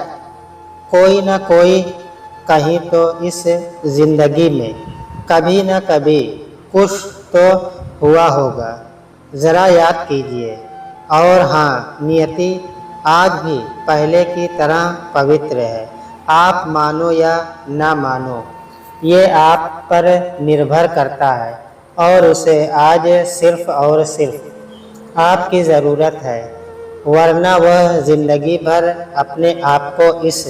कोई न कोई कहीं तो इस ज़िंदगी में कभी न कभी कुछ तो हुआ होगा। ज़रा याद कीजिए। और हाँ, नियति आज भी पहले की तरह पवित्र है। आप मानो या ना मानो, ये आप पर निर्भर करता है। और उसे आज सिर्फ और सिर्फ आपकी ज़रूरत है, वरना वह ज़िंदगी भर अपने आप को इस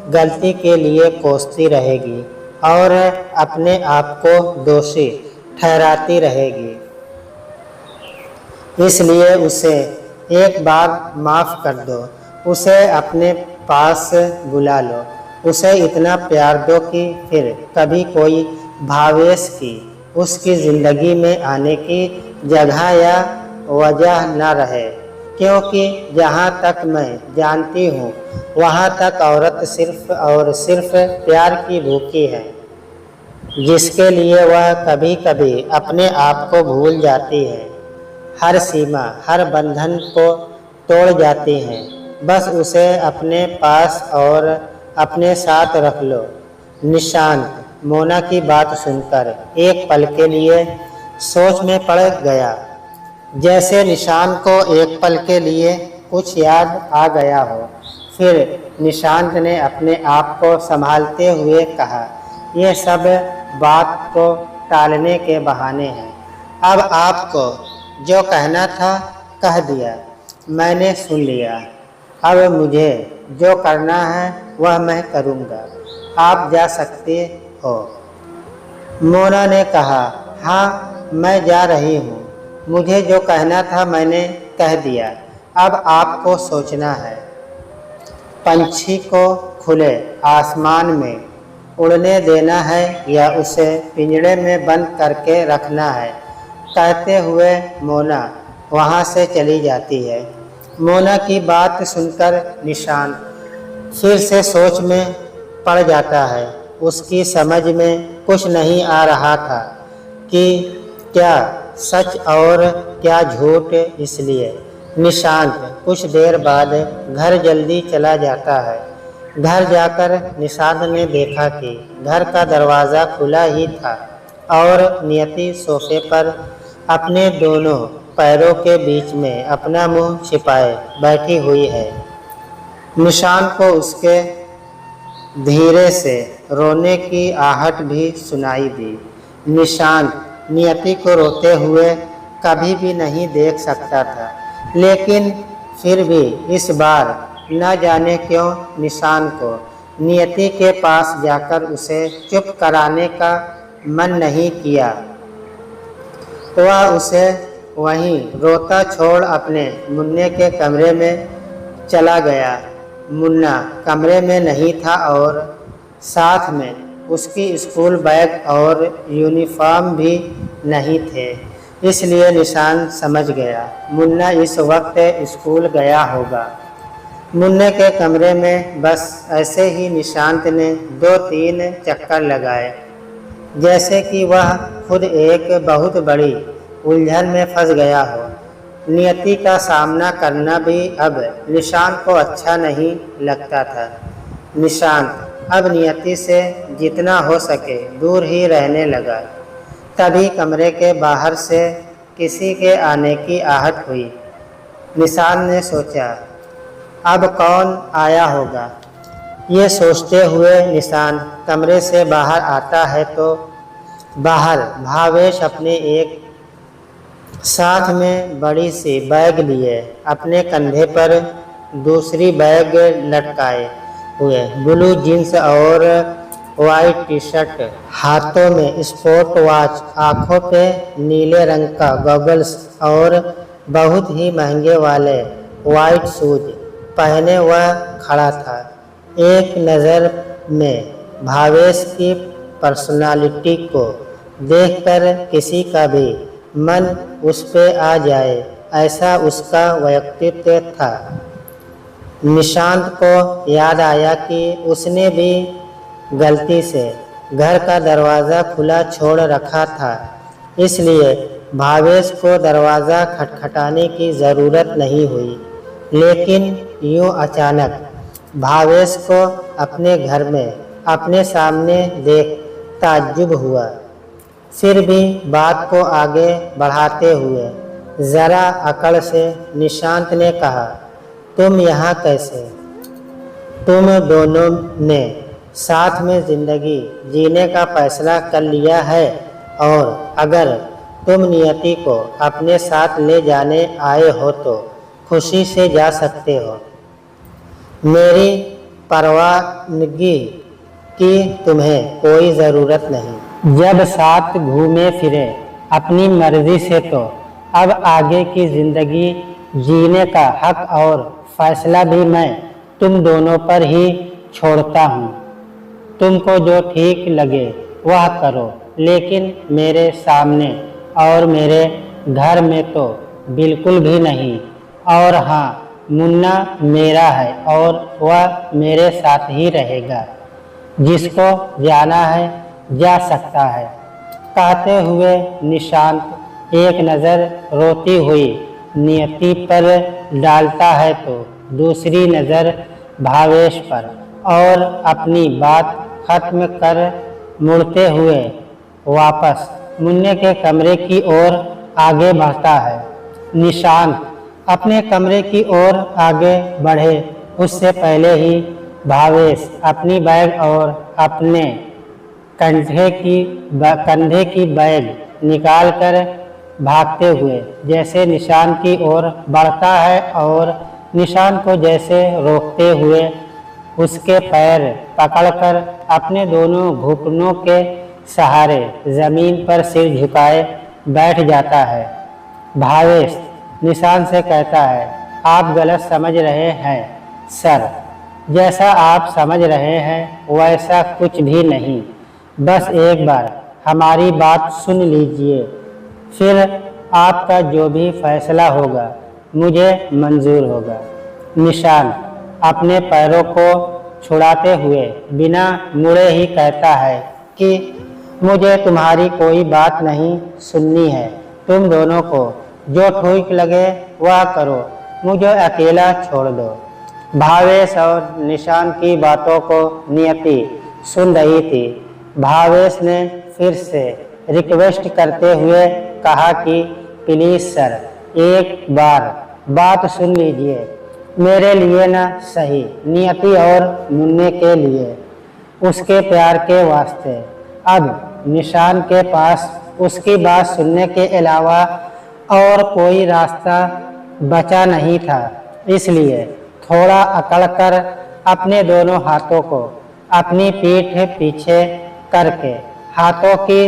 गलती के लिए कोसती रहेगी और अपने आप को दोषी ठहराती रहेगी। इसलिए उसे एक बार माफ़ कर दो, उसे अपने पास बुला लो, उसे इतना प्यार दो कि फिर कभी कोई भावेश की उसकी ज़िंदगी में आने की जगह या वजह न रहे। क्योंकि जहाँ तक मैं जानती हूँ, वहाँ तक औरत सिर्फ और सिर्फ प्यार की भूखी है, जिसके लिए वह कभी कभी अपने आप को भूल जाती है, हर सीमा, हर बंधन को तोड़ जाती हैं। बस उसे अपने पास और अपने साथ रख लो। निशांत मोना की बात सुनकर एक पल के लिए सोच में पड़ गया, जैसे निशांत को एक पल के लिए कुछ याद आ गया हो। फिर निशांत ने अपने आप को संभालते हुए कहा, यह सब बात को टालने के बहाने हैं। अब आपको जो कहना था कह दिया, मैंने सुन लिया। अब मुझे जो करना है वह मैं करूँगा, आप जा सकते हो। मोना ने कहा, हाँ मैं जा रही हूँ, मुझे जो कहना था मैंने कह दिया। अब आपको सोचना है, पंछी को खुले आसमान में उड़ने देना है या उसे पिंजरे में बंद करके रखना है। कहते हुए मोना वहाँ से चली जाती है। मोना की बात सुनकर निशांत फिर से सोच में पड़ जाता है। उसकी समझ में कुछ नहीं आ रहा था कि क्या सच और क्या झूठ। इसलिए निशांत कुछ देर बाद घर जल्दी चला जाता है। घर जाकर निशांत ने देखा कि घर का दरवाज़ा खुला ही था और नियति सोफे पर अपने दोनों पैरों के बीच में अपना मुंह छिपाए बैठी हुई है। निशांत को उसके धीरे से रोने की आहट भी सुनाई दी। निशांत नियति को रोते हुए कभी भी नहीं देख सकता था, लेकिन फिर भी इस बार न जाने क्यों निशांत को नियति के पास जाकर उसे चुप कराने का मन नहीं किया। वह उसे वहीं रोता छोड़ अपने मुन्ने के कमरे में चला गया। मुन्ना कमरे में नहीं था और साथ में उसकी स्कूल बैग और यूनिफॉर्म भी नहीं थे, इसलिए निशान समझ गया मुन्ना इस वक्त स्कूल गया होगा। मुन्ने के कमरे में बस ऐसे ही निशांत ने 2-3 चक्कर लगाए, जैसे कि वह खुद एक बहुत बड़ी उलझन में फंस गया हो। नियति का सामना करना भी अब निशांत को अच्छा नहीं लगता था। निशांत अब नियति से जितना हो सके दूर ही रहने लगा। तभी कमरे के बाहर से किसी के आने की आहट हुई। निशांत ने सोचा, अब कौन आया होगा। ये सोचते हुए निशांत कमरे से बाहर आता है तो बाहर भावेश अपने एक साथ में बड़ी सी बैग लिए अपने कंधे पर दूसरी बैग लटकाए हुए, ब्लू जीन्स और वाइट टी शर्ट, हाथों में स्पोर्ट वॉच, आंखों पे नीले रंग का गॉगल्स और बहुत ही महंगे वाले वाइट शूज पहने वह खड़ा था। एक नज़र में भावेश की पर्सनालिटी को देखकर किसी का भी मन उस पे आ जाए, ऐसा उसका व्यक्तित्व था। निशांत को याद आया कि उसने भी गलती से घर का दरवाज़ा खुला छोड़ रखा था, इसलिए भावेश को दरवाज़ा खटखटाने की ज़रूरत नहीं हुई। लेकिन यूँ अचानक भावेश को अपने घर में अपने सामने देख ताज्जुब हुआ। फिर भी बात को आगे बढ़ाते हुए ज़रा अकड़ से निशांत ने कहा, तुम यहाँ कैसे? तुम दोनों ने साथ में ज़िंदगी जीने का फैसला कर लिया है और अगर तुम नियति को अपने साथ ले जाने आए हो तो खुशी से जा सकते हो। मेरी परवानगी की तुम्हें कोई ज़रूरत नहीं। जब साथ घूमे फिरे अपनी मर्जी से तो अब आगे की ज़िंदगी जीने का हक और फैसला भी मैं तुम दोनों पर ही छोड़ता हूँ। तुमको जो ठीक लगे वह करो, लेकिन मेरे सामने और मेरे घर में तो बिल्कुल भी नहीं। और हाँ, मुन्ना मेरा है और वह मेरे साथ ही रहेगा। जिसको जाना है जा सकता है। कहते हुए निशांत एक नज़र रोती हुई नियति पर डालता है तो दूसरी नज़र भावेश पर और अपनी बात खत्म कर मुड़ते हुए वापस मुन्ने के कमरे की ओर आगे बढ़ता है। निशांत अपने कमरे की ओर आगे बढ़े उससे पहले ही भावेश अपनी बैग और अपने कंधे की बैग निकालकर भागते हुए जैसे निशांत की ओर बढ़ता है और निशांत को जैसे रोकते हुए उसके पैर पकड़कर अपने दोनों घुटनों के सहारे ज़मीन पर सिर झुकाए बैठ जाता है। भावेश निशांत से कहता है, आप गलत समझ रहे हैं सर। जैसा आप समझ रहे हैं वैसा कुछ भी नहीं। बस एक बार हमारी बात सुन लीजिए, फिर आपका जो भी फैसला होगा मुझे मंजूर होगा। निशांत अपने पैरों को छुड़ाते हुए बिना मुड़े ही कहता है कि मुझे तुम्हारी कोई बात नहीं सुननी है। तुम दोनों को जो ठीक लगे वह करो, मुझे अकेला छोड़ दो। भावेश और निशांत की बातों को नियति सुन रही थी। भावेश ने फिर से रिक्वेस्ट करते हुए कहा कि प्लीज़ सर, एक बार बात सुन लीजिए, मेरे लिए ना सही, नियति और मुन्ने के लिए, उसके प्यार के वास्ते। अब निशांत के पास उसकी बात सुनने के अलावा और कोई रास्ता बचा नहीं था, इसलिए थोड़ा अकड़ कर अपने दोनों हाथों को अपनी पीठ पीछे करके हाथों की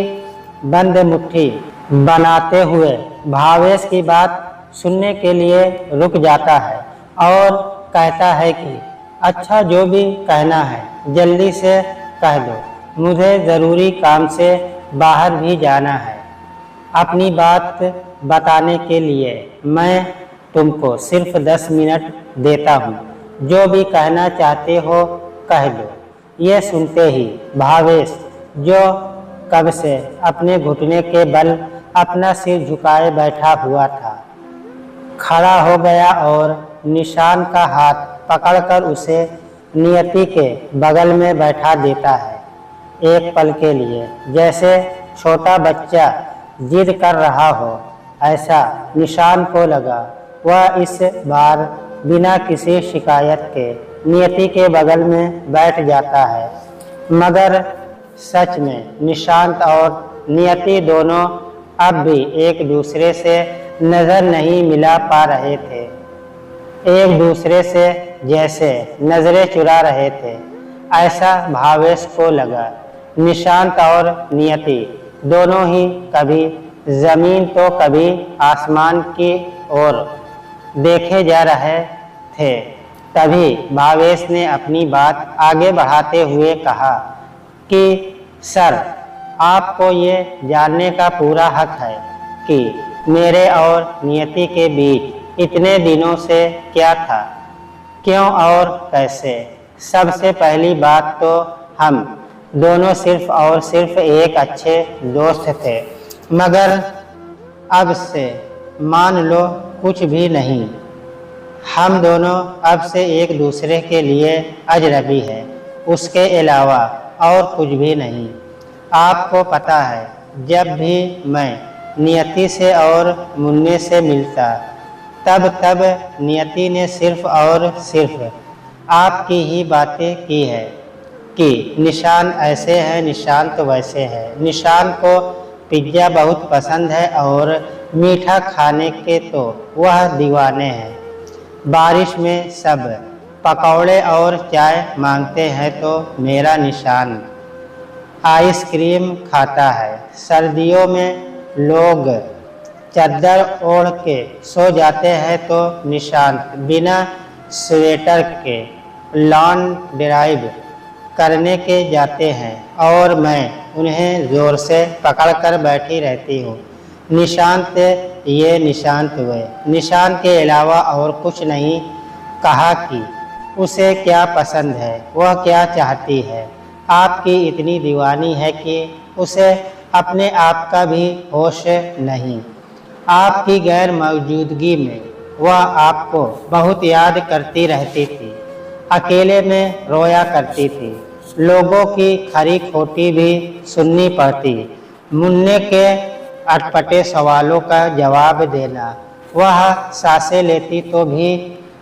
बंद मुट्ठी बनाते हुए भावेश की बात सुनने के लिए रुक जाता है और कहता है कि अच्छा जो भी कहना है जल्दी से कह दो, मुझे ज़रूरी काम से बाहर भी जाना है। अपनी बात बताने के लिए मैं तुमको सिर्फ 10 मिनट देता हूँ, जो भी कहना चाहते हो कह दो। ये सुनते ही भावेश, जो कब से अपने घुटने के बल अपना सिर झुकाए बैठा हुआ था, खड़ा हो गया और निशान का हाथ पकड़कर उसे नियति के बगल में बैठा देता है। एक पल के लिए जैसे छोटा बच्चा जिद कर रहा हो, ऐसा निशान को लगा। वह इस बार बिना किसी शिकायत के नियति के बगल में बैठ जाता है। मगर सच में निशांत और नियति दोनों अब भी एक दूसरे से नज़र नहीं मिला पा रहे थे, एक दूसरे से जैसे नज़रें चुरा रहे थे, ऐसा भावेश को लगा। निशांत और नियति दोनों ही कभी ज़मीन तो कभी आसमान की ओर देखे जा रहे थे। तभी भावेश ने अपनी बात आगे बढ़ाते हुए कहा कि सर, आपको ये जानने का पूरा हक है कि मेरे और नियति के बीच इतने दिनों से क्या था, क्यों और कैसे। सबसे पहली बात तो हम दोनों सिर्फ और सिर्फ एक अच्छे दोस्त थे, मगर अब से मान लो कुछ भी नहीं। हम दोनों अब से एक दूसरे के लिए अजनबी हैं, उसके अलावा और कुछ भी नहीं। आपको पता है, जब भी मैं नियति से और मुन्ने से मिलता तब नियति ने सिर्फ और सिर्फ आपकी ही बातें की है कि निशान ऐसे है, निशान तो वैसे है। निशान को पिज्ज़ा बहुत पसंद है और मीठा खाने के तो वह दीवाने हैं। बारिश में सब पकौड़े और चाय मांगते हैं तो मेरा निशान आइसक्रीम खाता है। सर्दियों में लोग चादर ओढ़ के सो जाते हैं तो निशांत बिना स्वेटर के लॉन ड्राइव करने के जाते हैं और मैं उन्हें ज़ोर से पकड़कर बैठी रहती हूँ। निशांत ये, निशांत वे। निशांत के अलावा और कुछ नहीं कहा कि उसे क्या पसंद है, वह क्या चाहती है। आपकी इतनी दीवानी है कि उसे अपने आप का भी होश नहीं। आपकी गैर मौजूदगी में वह आपको बहुत याद करती रहती थी, अकेले में रोया करती थी, लोगों की खरी खोटी भी सुननी पड़ती, मुन्ने के अटपटे सवालों का जवाब देना। वह सांसें लेती तो भी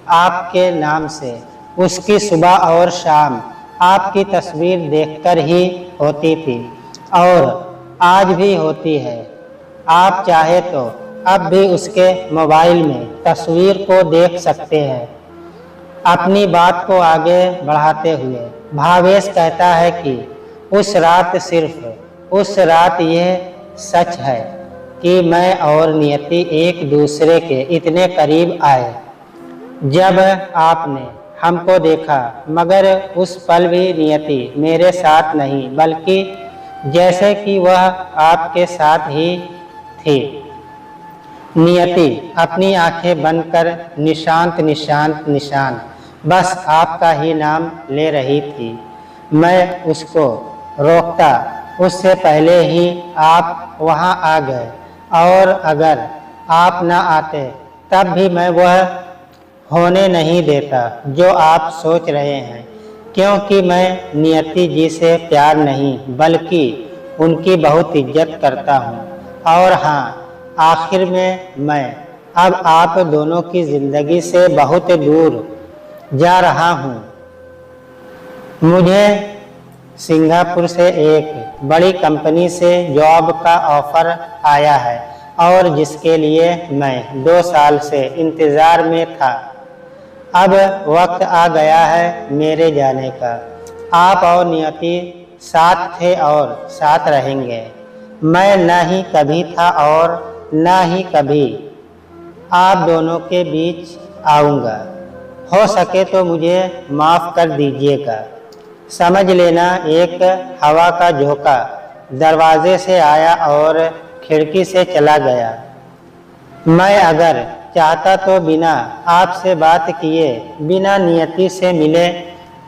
आपके नाम से, उसकी सुबह और शाम आपकी तस्वीर देखकर ही होती थी और आज भी होती है। आप चाहे तो अब भी उसके मोबाइल में तस्वीर को देख सकते हैं। अपनी बात को आगे बढ़ाते हुए भावेश कहता है कि उस रात यह सच है कि मैं और नियति एक दूसरे के इतने करीब आए जब आपने हमको देखा, मगर उस पल भी नियति मेरे साथ नहीं, बल्कि जैसे कि वह आपके साथ ही थी। नियति अपनी आंखें बंद कर निशांत निशांत निशांत बस आपका ही नाम ले रही थी। मैं उसको रोकता उससे पहले ही आप वहां आ गए, और अगर आप न आते तब भी मैं वह होने नहीं देता जो आप सोच रहे हैं, क्योंकि मैं नियति जी से प्यार नहीं बल्कि उनकी बहुत इज्जत करता हूँ। और हाँ, आखिर में मैं अब आप दोनों की ज़िंदगी से बहुत दूर जा रहा हूँ। मुझे सिंगापुर से एक बड़ी कंपनी से जॉब का ऑफ़र आया है और जिसके लिए मैं 2 साल से इंतज़ार में था। अब वक्त आ गया है मेरे जाने का। आप और नियति साथ थे और साथ रहेंगे। मैं न ही कभी था और न ही कभी आप दोनों के बीच आऊँगा। हो सके तो मुझे माफ़ कर दीजिएगा। समझ लेना एक हवा का झोंका दरवाजे से आया और खिड़की से चला गया। मैं अगर चाहता तो बिना आपसे बात किए, बिना नियति से मिले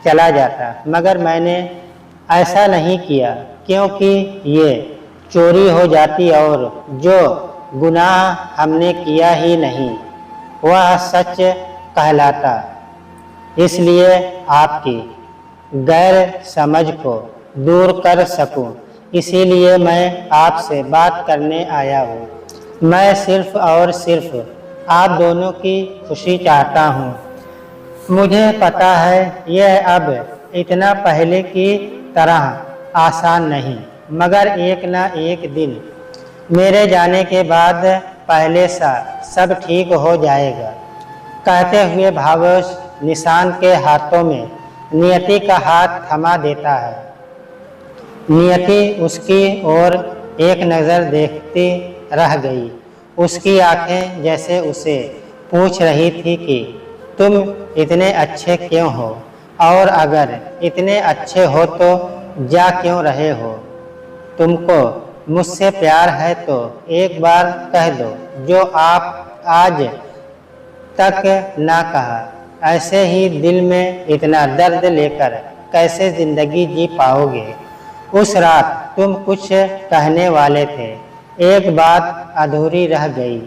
चला जाता, मगर मैंने ऐसा नहीं किया क्योंकि ये चोरी हो जाती और जो गुनाह हमने किया ही नहीं वह सच कहलाता। इसलिए आपकी गैर समझ को दूर कर सकूं, इसीलिए मैं आपसे बात करने आया हूँ। मैं सिर्फ और सिर्फ आप दोनों की खुशी चाहता हूँ। मुझे पता है यह अब इतना पहले की तरह आसान नहीं, मगर एक ना एक दिन मेरे जाने के बाद पहले सा सब ठीक हो जाएगा। कहते हुए भावेश निशान के हाथों में नियति का हाथ थमा देता है। नियति उसकी ओर एक नज़र देखती रह गई। उसकी आंखें जैसे उसे पूछ रही थी कि तुम इतने अच्छे क्यों हो, और अगर इतने अच्छे हो तो जा क्यों रहे हो। तुमको मुझसे प्यार है तो एक बार कह दो जो आप आज तक ना कहा। ऐसे ही दिल में इतना दर्द लेकर कैसे जिंदगी जी पाओगे। उस रात तुम कुछ कहने वाले थे, एक बात अधूरी रह गई।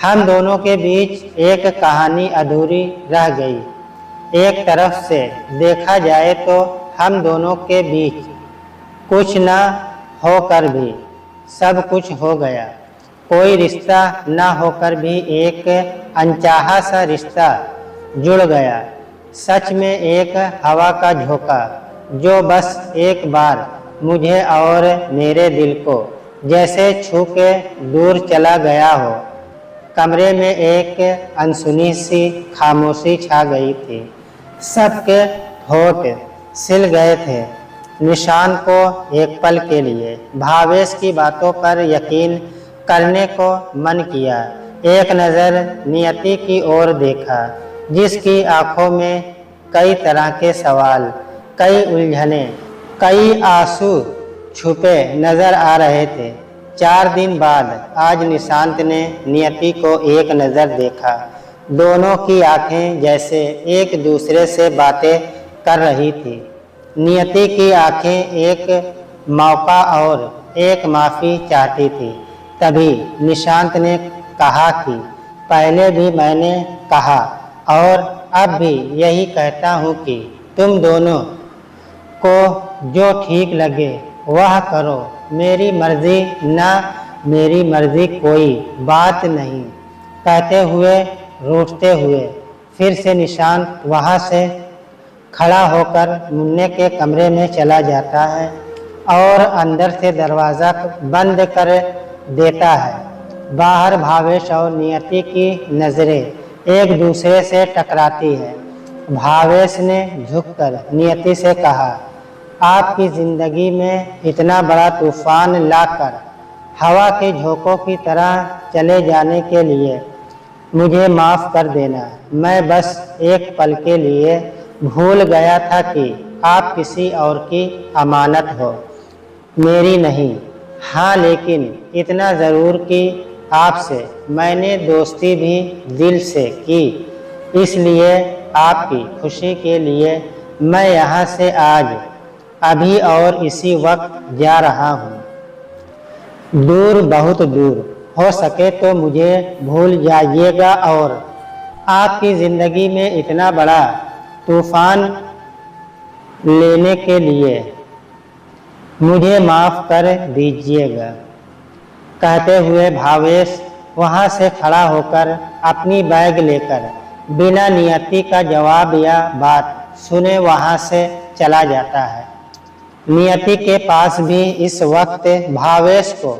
हम दोनों के बीच एक कहानी अधूरी रह गई। एक तरफ से देखा जाए तो हम दोनों के बीच कुछ न होकर भी सब कुछ हो गया। कोई रिश्ता न होकर भी एक अनचाहा सा रिश्ता जुड़ गया। सच में एक हवा का झोंका जो बस एक बार मुझे और मेरे दिल को जैसे छू के दूर चला गया हो। कमरे में एक अनसुनी सी खामोशी छा गई थी। सबके होठ सिल गए थे। निशान को एक पल के लिए भावेश की बातों पर यकीन करने को मन किया। एक नज़र नियति की ओर देखा, जिसकी आंखों में कई तरह के सवाल, कई उलझने, कई आंसू छुपे नजर आ रहे थे। 4 दिन बाद आज निशांत ने नियति को एक नज़र देखा। दोनों की आंखें जैसे एक दूसरे से बातें कर रही थी। नियति की आंखें एक मौका और एक माफ़ी चाहती थी। तभी निशांत ने कहा कि पहले भी मैंने कहा और अब भी यही कहता हूँ कि तुम दोनों को जो ठीक लगे वह करो। मेरी मर्जी ना मेरी मर्जी कोई बात नहीं। कहते हुए रूठते हुए फिर से निशांत वहाँ से खड़ा होकर मुन्ने के कमरे में चला जाता है और अंदर से दरवाज़ा बंद कर देता है। बाहर भावेश और नियति की नज़रें एक दूसरे से टकराती है। भावेश ने झुककर नियति से कहा, आपकी ज़िंदगी में इतना बड़ा तूफान लाकर हवा के झोंकों की तरह चले जाने के लिए मुझे माफ़ कर देना। मैं बस एक पल के लिए भूल गया था कि आप किसी और की अमानत हो, मेरी नहीं। हाँ, लेकिन इतना ज़रूर कि आपसे मैंने दोस्ती भी दिल से की। इसलिए आपकी खुशी के लिए मैं यहाँ से आज अभी और इसी वक्त जा रहा हूँ। दूर, बहुत दूर। हो सके तो मुझे भूल जाइएगा और आपकी ज़िंदगी में इतना बड़ा तूफान लेने के लिए मुझे माफ़ कर दीजिएगा। कहते हुए भावेश वहाँ से खड़ा होकर अपनी बैग लेकर बिना नियति का जवाब या बात सुने वहाँ से चला जाता है। नियति के पास भी इस वक्त भावेश को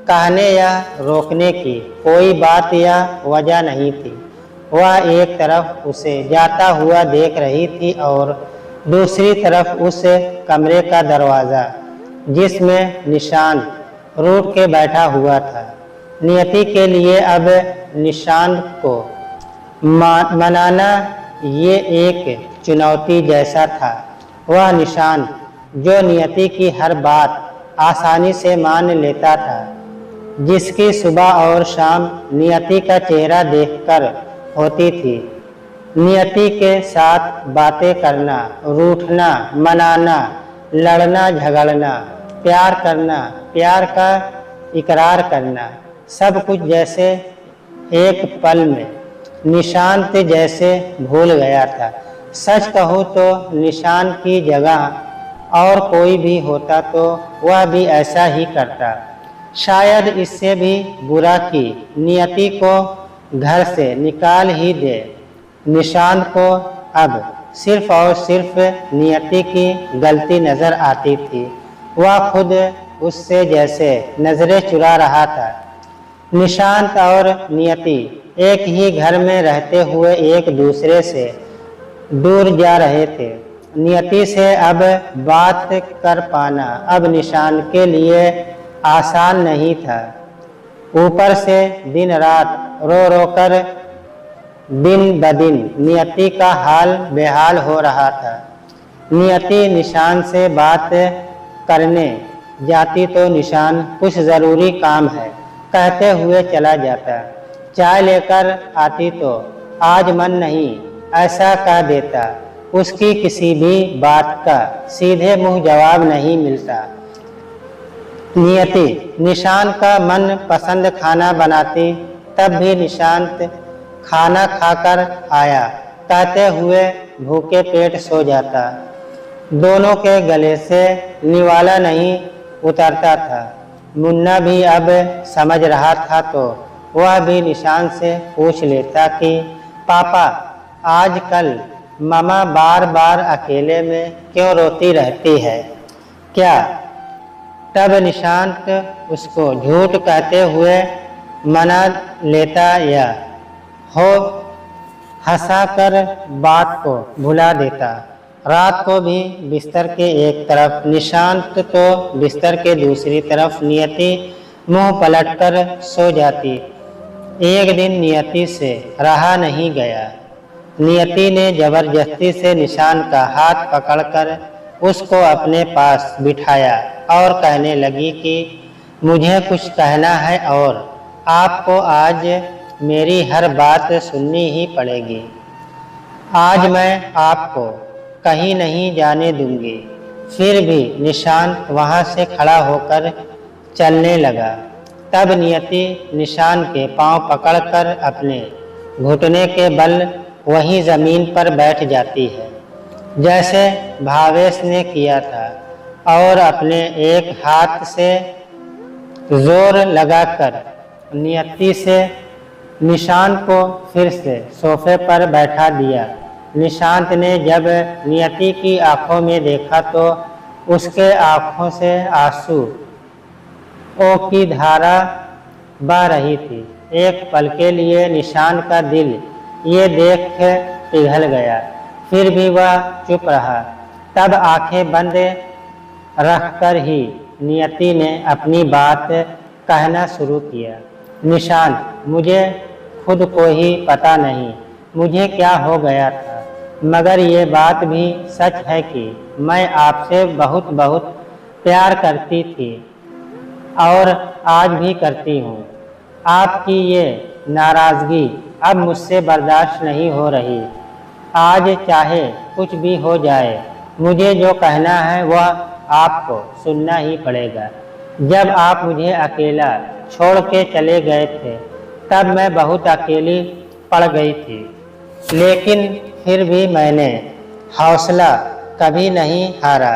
कहने या रोकने की कोई बात या वजह नहीं थी। वह एक तरफ उसे जाता हुआ देख रही थी और दूसरी तरफ उस कमरे का दरवाज़ा जिसमें निशान रूठ के बैठा हुआ था। नियति के लिए अब निशान को मनाना ये एक चुनौती जैसा था। वह निशान जो नियति की हर बात आसानी से मान लेता था, जिसकी सुबह और शाम नियति का चेहरा देखकर होती थी। नियति के साथ बातें करना, रूठना, मनाना, लड़ना झगड़ना, प्यार करना, प्यार का इकरार करना, सब कुछ जैसे एक पल में निशांत जैसे भूल गया था। सच कहूँ तो निशान की जगह और कोई भी होता तो वह भी ऐसा ही करता। शायद इससे भी बुरा कि नियति को घर से निकाल ही दे। निशांत को अब सिर्फ और सिर्फ नियति की गलती नजर आती थी। वह खुद उससे जैसे नजरें चुरा रहा था। निशांत और नियति एक ही घर में रहते हुए एक दूसरे से दूर जा रहे थे। नियति से अब बात कर पाना अब निशान के लिए आसान नहीं था। ऊपर से दिन रात रो रो कर दिन ब दिन नियति का हाल बेहाल हो रहा था। नियति निशान से बात करने जाती तो निशान कुछ ज़रूरी काम है कहते हुए चला जाता। चाय लेकर आती तो आज मन नहीं ऐसा कह देता। उसकी किसी भी बात का सीधे मुंह जवाब नहीं मिलता। नियति निशान का मन पसंद खाना बनाती, तब भी निशांत खाना खाकर आया कहते हुए भूखे पेट सो जाता। दोनों के गले से निवाला नहीं उतरता था। मुन्ना भी अब समझ रहा था तो वह भी निशान से पूछ लेता कि पापा आजकल मम्मा बार बार अकेले में क्यों रोती रहती है क्या? तब निशांत उसको झूठ कहते हुए मना लेता या हो हंसाकर बात को भुला देता। रात को भी बिस्तर के एक तरफ निशांत तो बिस्तर के दूसरी तरफ नियति मुंह पलटकर सो जाती। एक दिन नियति से रहा नहीं गया। नियति ने जबरदस्ती से निशान का हाथ पकड़कर उसको अपने पास बिठाया और कहने लगी कि मुझे कुछ कहना है और आपको आज मेरी हर बात सुननी ही पड़ेगी। आज मैं आपको कहीं नहीं जाने दूंगी। फिर भी निशांत वहाँ से खड़ा होकर चलने लगा। तब नियति निशान के पांव पकड़कर अपने घुटने के बल वहीं जमीन पर बैठ जाती है जैसे भावेश ने किया था और अपने एक हाथ से जोर लगाकर नियति से निशांत को फिर से सोफे पर बैठा दिया। निशांत ने जब नियति की आंखों में देखा तो उसके आंखों से आंसू की धारा बह रही थी। एक पल के लिए निशान का दिल ये देख पिघल गया। फिर भी वह चुप रहा। तब आंखें बंद रखकर ही नियति ने अपनी बात कहना शुरू किया। निशांत, मुझे खुद को ही पता नहीं मुझे क्या हो गया था, मगर ये बात भी सच है कि मैं आपसे बहुत बहुत प्यार करती थी और आज भी करती हूँ। आपकी ये नाराज़गी अब मुझसे बर्दाश्त नहीं हो रही। आज चाहे कुछ भी हो जाए, मुझे जो कहना है वह आपको सुनना ही पड़ेगा। जब आप मुझे अकेला छोड़ के चले गए थे तब मैं बहुत अकेली पड़ गई थी, लेकिन फिर भी मैंने हौसला कभी नहीं हारा।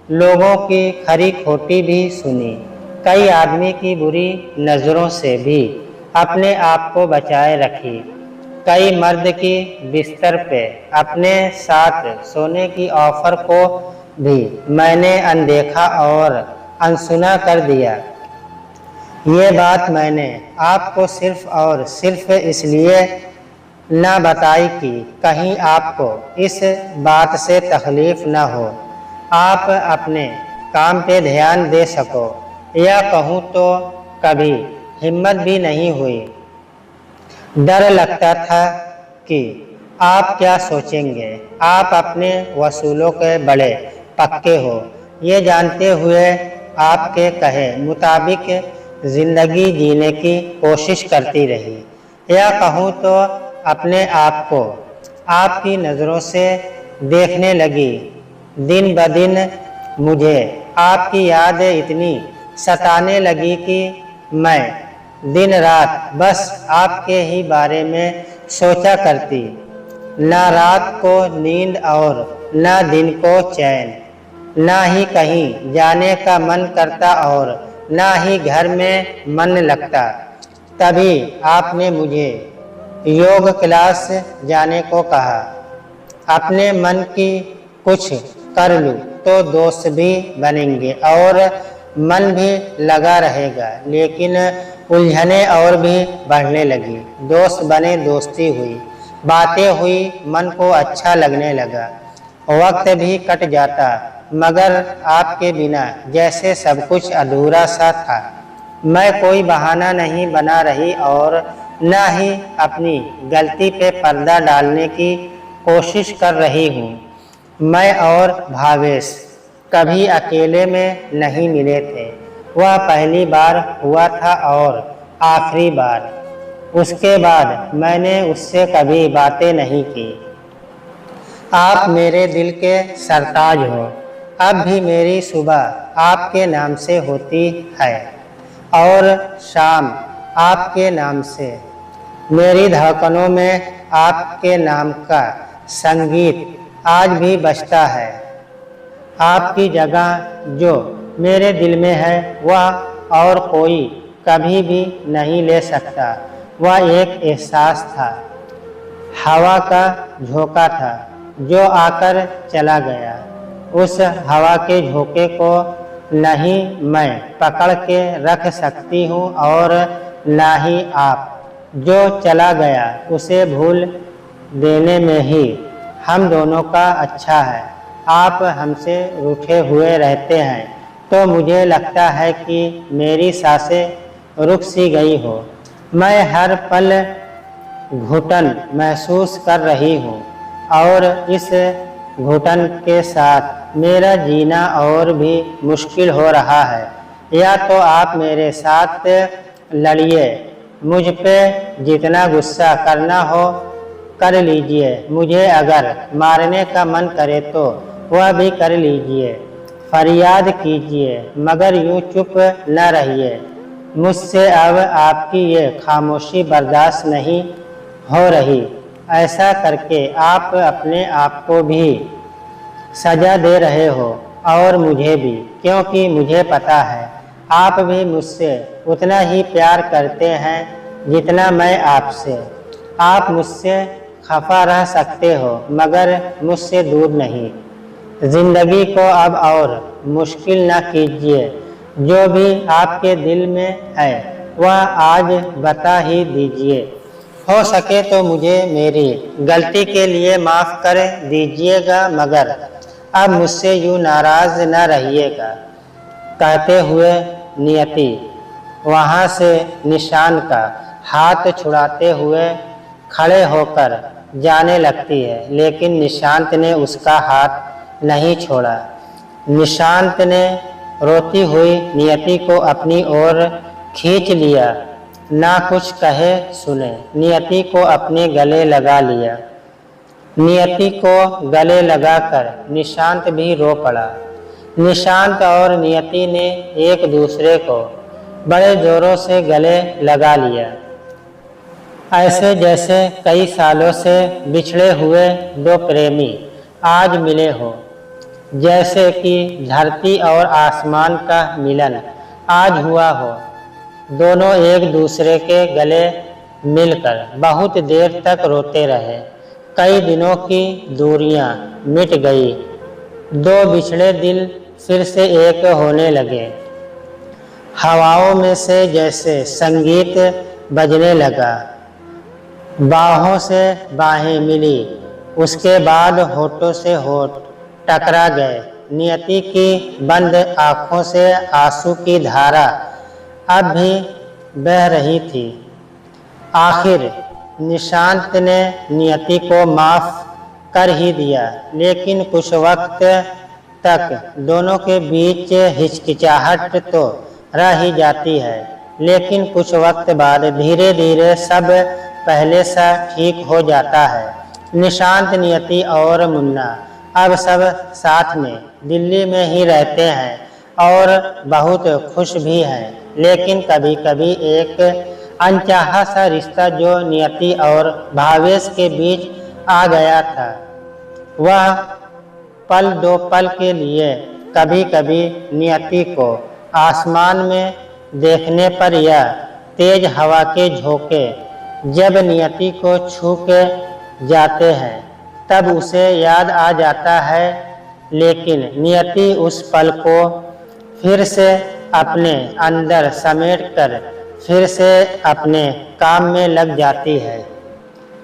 लोगों की खरी खोटी भी सुनी, कई आदमी की बुरी नज़रों से भी अपने आप को बचाए रखी। कई मर्द की बिस्तर पे अपने साथ सोने की ऑफर को भी मैंने अनदेखा और अनसुना कर दिया। ये बात मैंने आपको सिर्फ और सिर्फ इसलिए न बताई कि कहीं आपको इस बात से तकलीफ न हो, आप अपने काम पे ध्यान दे सको। या कहूँ तो कभी हिम्मत भी नहीं हुई। डर लगता था कि आप क्या सोचेंगे? आप अपने वसूलों के बड़े पक्के हो, ये जानते हुए आपके कहे मुताबिक जिंदगी जीने की कोशिश करती रही। या कहूँ तो अपने आप को आपकी नज़रों से देखने लगी। दिन ब दिन मुझे आपकी याद इतनी सताने लगी कि मैं दिन रात बस आपके ही बारे में सोचा करती। ना रात को नींद और ना दिन को चैन, ना ही कहीं जाने का मन करता और ना ही घर में मन लगता। तभी आपने मुझे योग क्लास जाने को कहा। अपने मन की कुछ कर लूँ तो दोस्त भी बनेंगे और मन भी लगा रहेगा, लेकिन उलझने और भी बढ़ने लगी। दोस्त बने, दोस्ती हुई, बातें हुई, मन को अच्छा लगने लगा। वक्त भी कट जाता, मगर आपके बिना जैसे सब कुछ अधूरा सा था। मैं कोई बहाना नहीं बना रही और न ही अपनी गलती पे पर्दा डालने की कोशिश कर रही हूँ। मैं और भावेश कभी अकेले में नहीं मिले थे। वह पहली बार हुआ था और आखिरी बार। उसके बाद मैंने उससे कभी बातें नहीं की। आप मेरे दिल के सरताज हो। अब भी मेरी सुबह आपके नाम से होती है और शाम आपके नाम से। मेरी धड़कनों में आपके नाम का संगीत आज भी बजता है। आपकी जगह जो मेरे दिल में है वह और कोई कभी भी नहीं ले सकता। वह एक एहसास था, हवा का झोंका था जो आकर चला गया। उस हवा के झोंके को नहीं मैं पकड़ के रख सकती हूँ और ना ही आप। जो चला गया उसे भूल देने में ही हम दोनों का अच्छा है। आप हमसे रूठे हुए रहते हैं तो मुझे लगता है कि मेरी सांसें रुक सी गई हो। मैं हर पल घुटन महसूस कर रही हूँ और इस घुटन के साथ मेरा जीना और भी मुश्किल हो रहा है। या तो आप मेरे साथ लड़िए, मुझ पे जितना गुस्सा करना हो कर लीजिए। मुझे अगर मारने का मन करे तो वह भी कर लीजिए। फरियाद कीजिए, मगर यूँ चुप न रहिए। मुझसे अब आपकी ये खामोशी बर्दाश्त नहीं हो रही। ऐसा करके आप अपने आप को भी सजा दे रहे हो और मुझे भी, क्योंकि मुझे पता है आप भी मुझसे उतना ही प्यार करते हैं जितना मैं आपसे। आप मुझसे खफा रह सकते हो मगर मुझसे दूर नहीं। जिंदगी को अब और मुश्किल न कीजिए। जो भी आपके दिल में है वह आज बता ही दीजिए। हो सके तो मुझे मेरी गलती के लिए माफ़ कर दीजिएगा, मगर अब मुझसे यूँ नाराज़ न रहिएगा। कहते हुए नियति वहाँ से निशान का हाथ छुड़ाते हुए खड़े होकर जाने लगती है, लेकिन निशांत ने उसका हाथ नहीं छोड़ा। निशांत ने रोती हुई नियति को अपनी ओर खींच लिया। ना कुछ कहे सुने नियति को अपने गले लगा लिया। नियति को गले लगाकर निशांत भी रो पड़ा। निशांत और नियति ने एक दूसरे को बड़े जोरों से गले लगा लिया, ऐसे जैसे कई सालों से बिछड़े हुए दो प्रेमी आज मिले हो। जैसे कि धरती और आसमान का मिलन आज हुआ हो। दोनों एक दूसरे के गले मिलकर बहुत देर तक रोते रहे। कई दिनों की दूरियां मिट गई। दो बिछड़े दिल फिर से एक होने लगे। हवाओं में से जैसे संगीत बजने लगा। बाहों से बाहें मिली, उसके बाद होठों से होठ टकरा गए। नियति की बंद आँखों से आंसू की धारा अब भी बह रही थी। आखिर निशांत ने नियति को माफ कर ही दिया, लेकिन कुछ वक्त तक दोनों के बीच हिचकिचाहट तो रह ही जाती है। लेकिन कुछ वक्त बाद धीरे धीरे सब पहले सा ठीक हो जाता है। निशांत, नियति और मुन्ना अब सब साथ में दिल्ली में ही रहते हैं और बहुत खुश भी हैं। लेकिन कभी कभी एक अनचाहा सा रिश्ता जो नियति और भावेश के बीच आ गया था, वह पल दो पल के लिए कभी कभी नियति को आसमान में देखने पर या तेज हवा के झोंके जब नियति को छू के जाते हैं तब उसे याद आ जाता है। लेकिन नियति उस पल को फिर से अपने अंदर समेट कर फिर से अपने काम में लग जाती है।